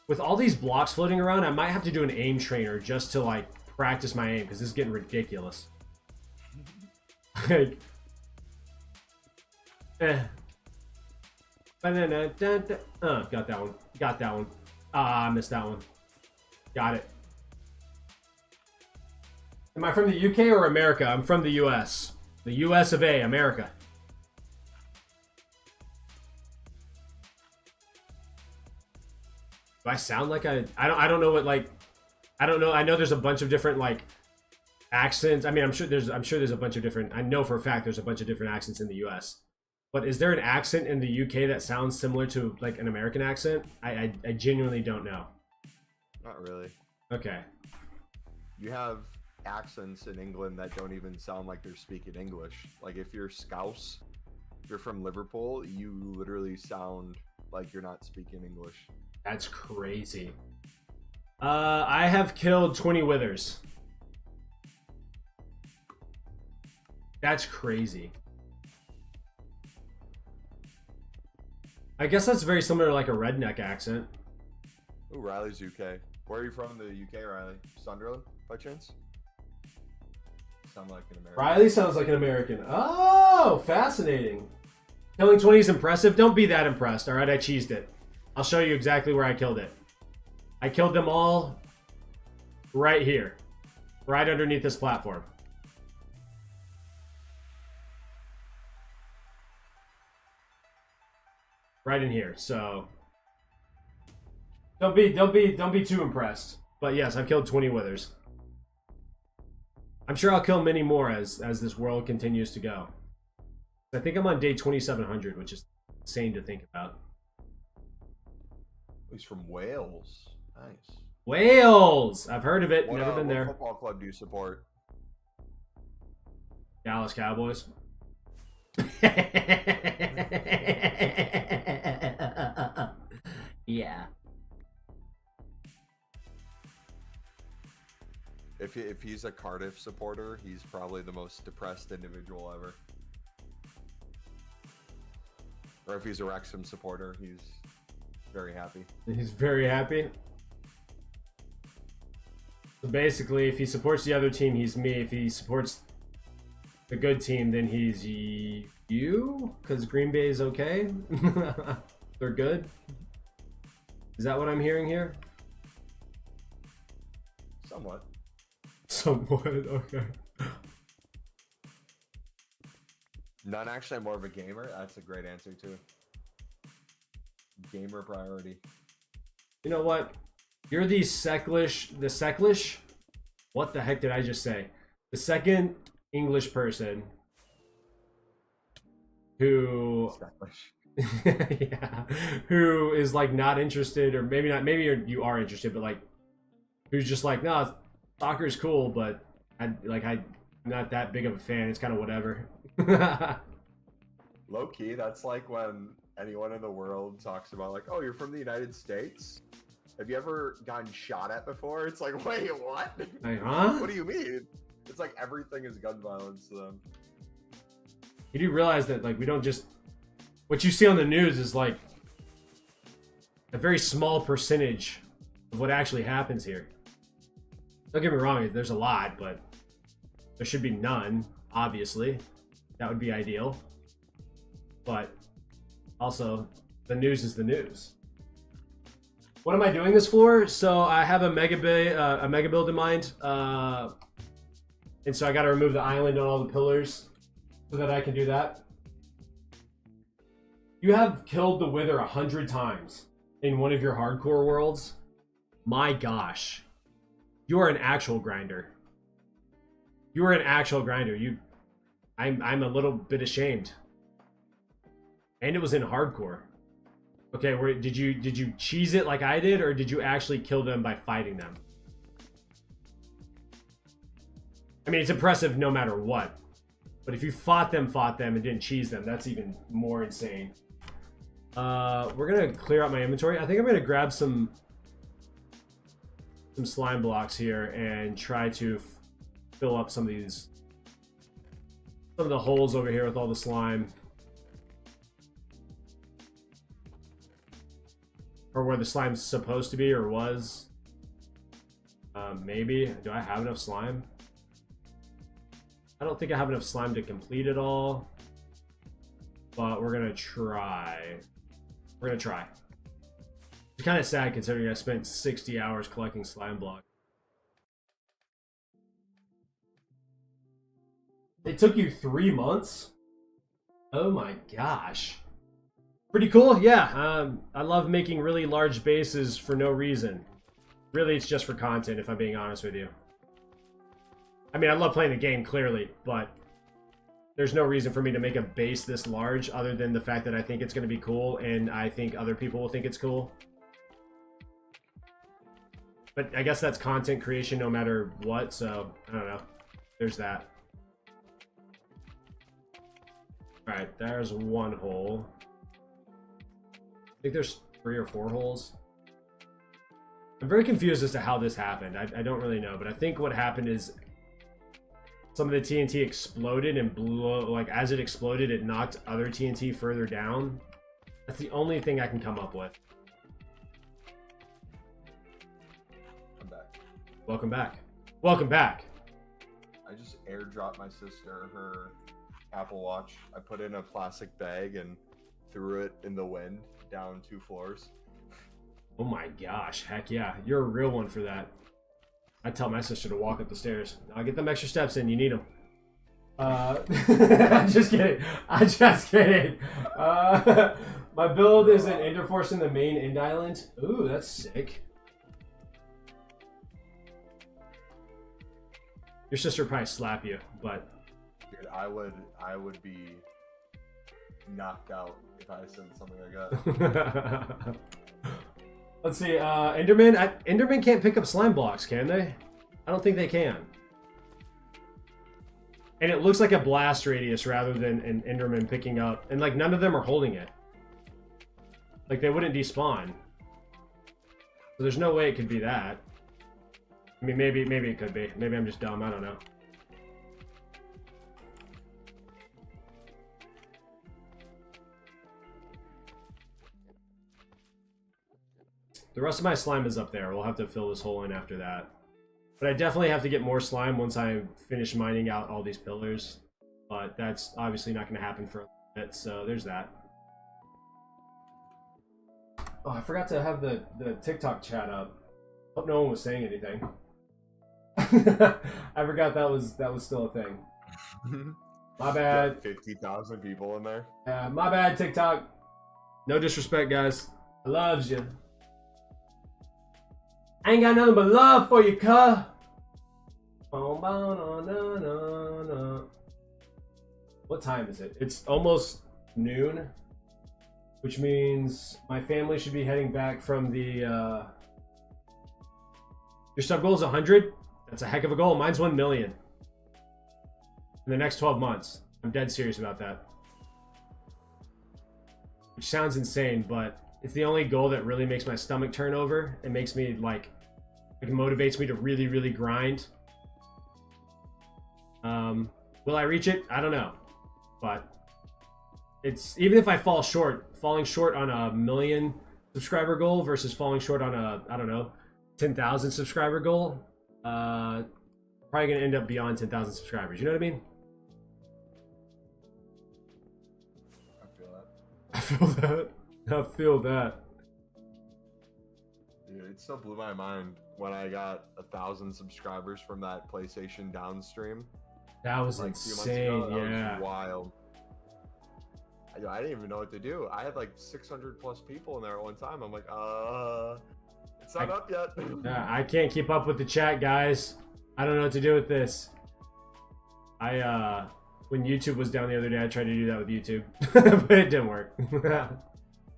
With all these blocks floating around, I might have to do an aim trainer just to like practice my aim because this is getting ridiculous. Like, got that one. Got that one. I missed that one. Got it. Am I from the UK or America? I'm from the US. The US of A, America. Do I sound like I don't know what, like, I don't know. I know there's a bunch of different like accents. I mean, I'm sure there's a bunch of different, I know for a fact there's a bunch of different accents in the US. But is there an accent in the UK that sounds similar to like an American accent? I genuinely don't know. Not really. Okay. You have accents in England that don't even sound like they're speaking English. Like if you're Scouse, if you're from Liverpool, you literally sound like you're not speaking English. That's crazy. I have killed 20 withers. That's crazy. I guess that's very similar to like a redneck accent. Ooh, Riley's UK. Where are you from in the UK, Riley? Sunderland, by chance? Sound like an American. Riley sounds like an American. Oh, fascinating. Killing 20 is impressive. Don't be that impressed, all right? I cheesed it. I'll show you exactly where I killed it. I killed them all right here. Right underneath this platform. Right in here. So don't be too impressed. But yes, I've killed 20 withers. I'm sure I'll kill many more as this world continues to go. I think I'm on day 2700, which is insane to think about. He's from Wales. Nice. Wales! I've heard of it. What, Never been there. What football club do you support? Dallas Cowboys. Yeah. If he's a Cardiff supporter, he's probably the most depressed individual ever. Or if he's a Wrexham supporter, he's very happy. He's very happy. So basically, if he supports the other team, he's me. If he supports the good team, then he's you? Because Green Bay is okay? They're good? Is that what I'm hearing here? Somewhat. Somewhat, okay. None, actually, I'm more of a gamer. That's a great answer, too. Gamer priority. You know what? You're the Seklish? What the heck did I just say? The second English person who... yeah, who is like not interested, or maybe not, maybe you are interested, but like who's just like, no, soccer is cool, but I I'm not that big of a fan. It's kind of whatever. Low key, that's like when anyone in the world talks about like, oh, you're from the United States. Have you ever gotten shot at before? It's like, wait, what? Like, huh? What do you mean? It's like everything is gun violence to them. You do realize that, like, we don't just... What you see on the news is, like, a very small percentage of what actually happens here. Don't get me wrong, there's a lot, but there should be none, obviously. That would be ideal. But also, the news is the news. What am I doing this for? So I have a mega build in mind, and so I got to remove the island on all the pillars so that I can do that. You have killed the Wither 100 times in one of your hardcore worlds. My gosh, you are an actual grinder. You are an actual grinder. I'm a little bit ashamed. And it was in hardcore. Okay, did you cheese it like I did, or did you actually kill them by fighting them? I mean, it's impressive no matter what. But if you fought them and didn't cheese them, that's even more insane. We're gonna clear out my inventory. I think I'm gonna grab some slime blocks here and try to fill up some of the holes over here with all the slime. Or where the slime's supposed to be, or was. Maybe. Do I have enough slime? I don't think I have enough slime to complete it all. But we're gonna try. We're gonna try. It's kind of sad considering I spent 60 hours collecting slime blocks. It took you 3 months? Oh my gosh. Pretty cool, yeah. I love making really large bases for no reason. Really, it's just for content, if I'm being honest with you. I mean, I love playing the game, clearly, but there's no reason for me to make a base this large other than the fact that I think it's going to be cool, and I think other people will think it's cool. But I guess that's content creation no matter what, so I don't know. There's that. Alright, there's one hole. I think there's 3 or 4 holes. I'm very confused as to how this happened. I don't really know, but I think what happened is some of the TNT exploded and blew, like as it exploded, it knocked other TNT further down. That's the only thing I can come up with. I'm back. Welcome back. Welcome back. I just airdropped my sister her Apple Watch. I put it in a plastic bag and threw it in the wind down 2 floors. Oh my gosh, heck yeah. You're a real one for that. I tell my sister to walk up the stairs. I'll get them extra steps in, you need them. I'm just kidding. I'm just kidding. My build is an Ender Force in the main end island. Ooh, that's sick. Your sister would probably slap you, but... Dude, I would be knocked out if I said something like that. Let's see, Enderman can't pick up slime blocks, can they? I don't think they can. And it looks like a blast radius rather than an Enderman picking up. And like none of them are holding it. Like they wouldn't despawn. So there's no way it could be that. I mean, maybe it could be. Maybe I'm just dumb, I don't know. The rest of my slime is up there. We'll have to fill this hole in after that. But I definitely have to get more slime once I finish mining out all these pillars. But that's obviously not going to happen for a bit, so there's that. Oh, I forgot to have the TikTok chat up. Hope no one was saying anything. I forgot that was still a thing. My bad. 50,000 people in there. My bad, TikTok. No disrespect, guys. I loves you. I ain't got nothing but love for you, cuh. What time is it? It's almost noon, which means my family should be heading back from the... Your sub goal is 100? That's a heck of a goal. Mine's 1 million. in the next 12 months. I'm dead serious about that. Which sounds insane, but it's the only goal that really makes my stomach turn over. It makes me like, it motivates me to really, really grind. Will I reach it? I don't know. But it's, even if I fall short, falling short on a 1 million subscriber goal versus falling short on a, I don't know, 10,000 subscriber goal, probably gonna end up beyond 10,000 subscribers. You know what I mean? I feel that. I feel that. I feel that. Dude, it still blew my mind when I got 1,000 subscribers from that PlayStation downstream. That was Like 2 months insane, ago. That yeah. was wild. I didn't even know what to do. I had like 600 plus people in there at one time. I'm like, it's not up yet. Yeah, I can't keep up with the chat, guys. I don't know what to do with this. When YouTube was down the other day, I tried to do that with YouTube, but it didn't work.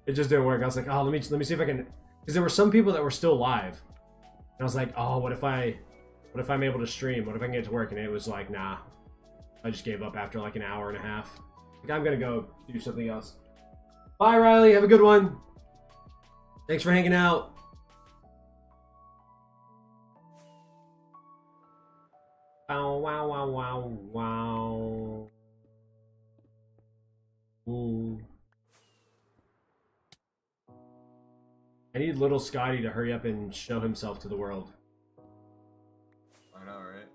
It just didn't work. I was like, oh, let me see if I can, because there were some people that were still live, and I was like, oh, what if I'm able to stream? What if I can get it to work? And it was like, nah. I just gave up after like an hour and a half. Like, I'm gonna go do something else. Bye, Riley. Have a good one. Thanks for hanging out. Wow, wow, wow, wow, wow. Ooh. I need little Scotty to hurry up and show himself to the world. I know, right?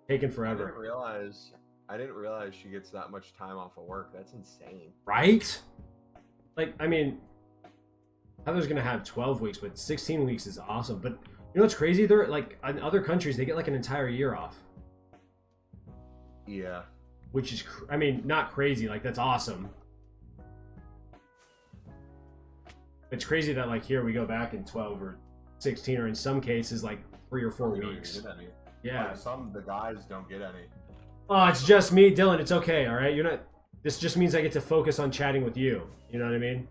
Taking I forever. didn't realize she gets that much time off of work. That's insane. Right? Like, I mean, Heather's gonna have 12 weeks, but 16 weeks is awesome. But you know what's crazy? They're like, in other countries, they get like an entire year off. Yeah. Which is, I mean, not crazy. Like, that's awesome. It's crazy that like here we go back in 12 or 16, or in some cases like 3 or 4 We don't even weeks. get any. Yeah. Like, the guys don't get any. Oh, it's just me, Dylan. It's okay, all right? You're not. This just means I get to focus on chatting with you. You know what I mean?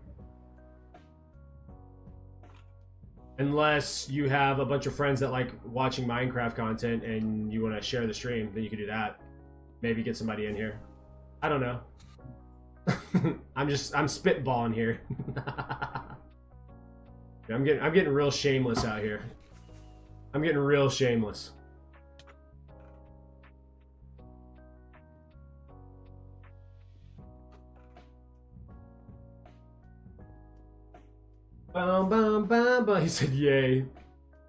Unless you have a bunch of friends that like watching Minecraft content and you want to share the stream, then you can do that. Maybe get somebody in here. I don't know. I'm spitballing here. I'm getting real shameless out here. I'm getting real shameless. Bum, bum, bum, bum. He said, yay.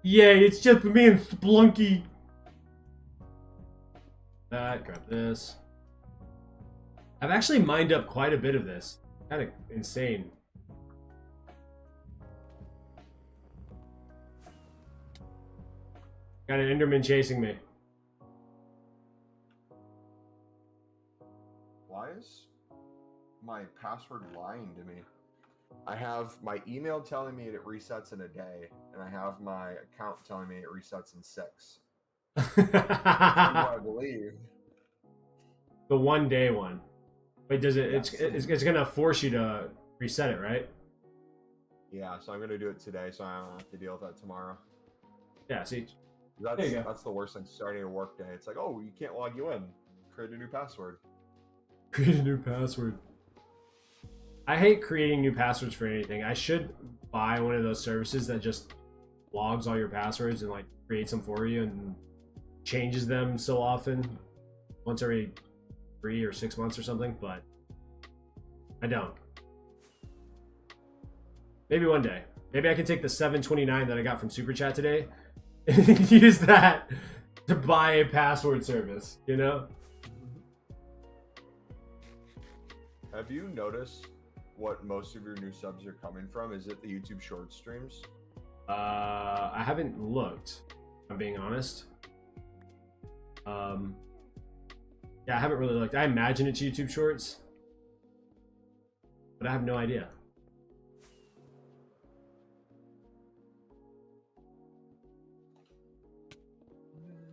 Yay, it's just me and Splunky. That, grab this. I've actually mined up quite a bit of this. Kind of insane. Got an Enderman chasing me. Why is my password lying to me? I have my email telling me it resets in a day, and I have my account telling me it resets in 6. Who do I believe? The 1 day one. Wait, does it? Yes. It's gonna force you to reset it, right? Yeah, so I'm gonna do it today, so I don't have to deal with that tomorrow. Yeah. See. That's There you go. that's the worst thing starting a work day. It's like, oh, you can't log you in. Create a new password. Create a new password. I hate creating new passwords for anything. I should buy one of those services that just logs all your passwords and like creates them for you and changes them so often, once every 3 or 6 months or something, but I don't. Maybe one day. Maybe I can take the $7.29 that I got from Super Chat today and use that to buy a password service, you know? Have you noticed what most of your new subs are coming from? Is it the YouTube short streams? I haven't looked, if I'm being honest. Yeah, I haven't really looked. I imagine it's YouTube Shorts, but I have no idea.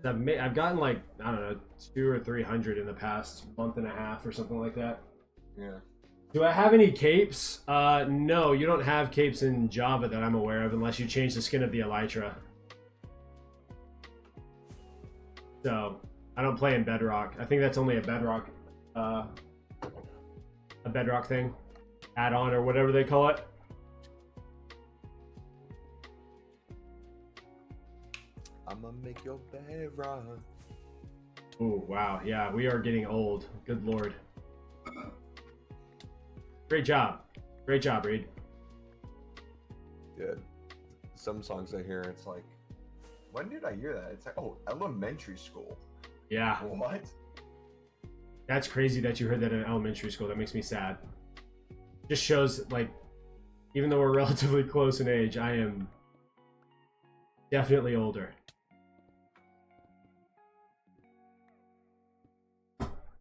I've gotten like, I don't know, 200 or 300 in the past month and a half or something like that. Yeah. Do I have any capes? No, you don't have capes in Java that I'm aware of unless you change the skin of the Elytra. So, I don't play in Bedrock. I think that's only a Bedrock thing, add-on or whatever they call it. I'm gonna make your bed rock. Oh wow, yeah, we are getting old. Good lord. Great job, Reed. Dude, some songs I hear, it's like, when did I hear that? It's like, oh, elementary school. Yeah. What? That's crazy that you heard that in elementary school. That makes me sad. Just shows, like, even though we're relatively close in age, I am definitely older.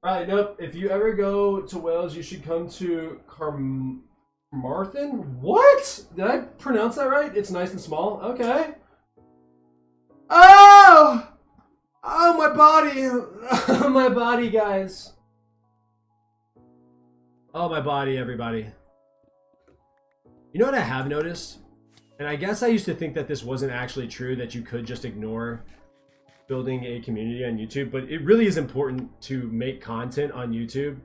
Right, nope. If you ever go to Wales, you should come to Carmarthen? What? Did I pronounce that right? It's nice and small? Okay. Oh! Oh, my body. My body, guys. Oh, my body, everybody. You know what I have noticed? And I guess I used to think that this wasn't actually true, that you could just ignore building a community on YouTube, but it really is important to make content on YouTube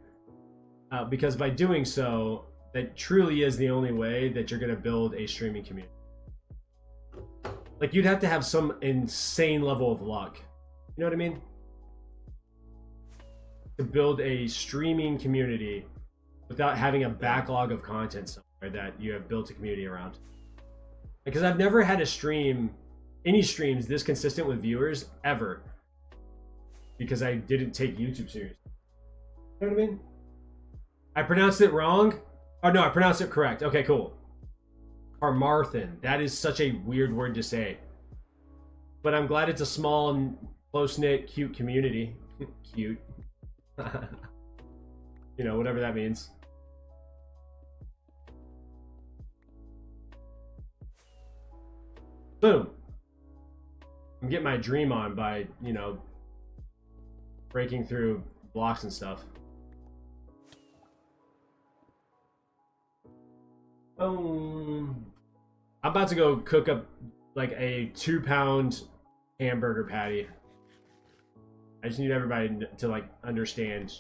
because by doing so, that truly is the only way that you're going to build a streaming community. Like, you'd have to have some insane level of luck. You know what I mean? To build a streaming community without having a backlog of content somewhere that you have built a community around. Because I've never had a stream, any streams this consistent with viewers ever, because I didn't take YouTube seriously. You know what I mean? I pronounced it wrong. Oh no, I pronounced it correct. Okay, cool. Carmarthen. That is such a weird word to say. But I'm glad it's a small and close-knit, cute community. Cute. You know, whatever that means. Boom. I'm getting my dream on by, you know, breaking through blocks and stuff. I'm about to go cook up like a 2-pound hamburger patty. I just need everybody to like understand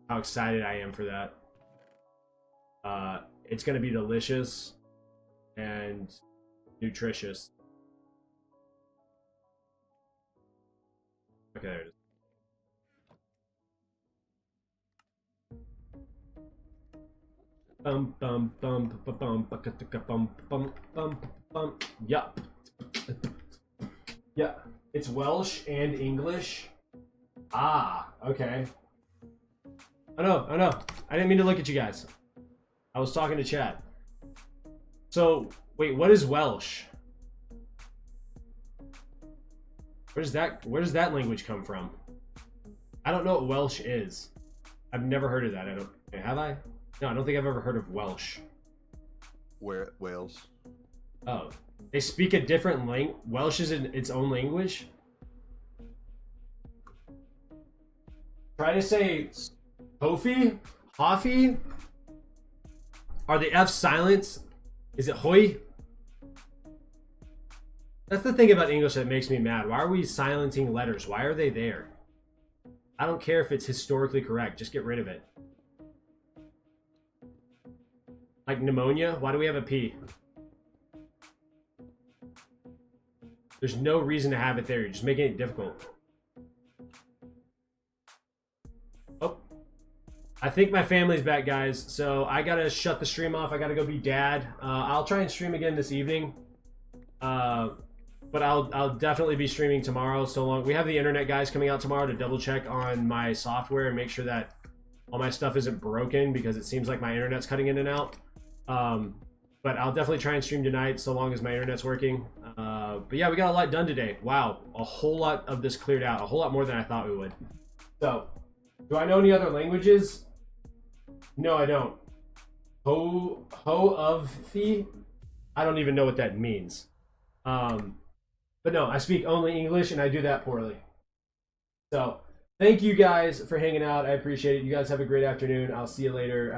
how excited I am for that. It's gonna be delicious and nutritious. Okay, there it is. Bum bum bum bum bum bum bum bum bum. Yup. Yeah, it's Welsh and English. Ah, okay. I know. I didn't mean to look at you guys. I was talking to chat. So, wait, what is Welsh? Where does that language come from? I don't know what Welsh is. I've never heard of that. Have I? No, I don't think I've ever heard of Welsh. Where Wales? Oh, they speak a different language. Welsh is in its own language. Try to say Hofi, Hoffy. Are the F silent? Is it hoy? That's the thing about English that makes me mad. Why are we silencing letters? Why are they there? I don't care if it's historically correct. Just get rid of it. Like pneumonia? Why do we have a P? There's no reason to have it there. You're just making it difficult. Oh. I think my family's back, guys. So I gotta shut the stream off. I gotta go be dad. I'll try and stream again this evening. But I'll definitely be streaming tomorrow. So long. We have the internet guys coming out tomorrow to double check on my software and make sure that all my stuff isn't broken, because it seems like my internet's cutting in and out. But I'll definitely try and stream tonight so long as my internet's working. But yeah, we got a lot done today. Wow, a whole lot of this cleared out. A whole lot more than I thought we would. So, do I know any other languages? No, I don't. Ho of the? I don't even know what that means. But no, I speak only English, and I do that poorly. So, thank you guys for hanging out. I appreciate it. You guys have a great afternoon. I'll see you later.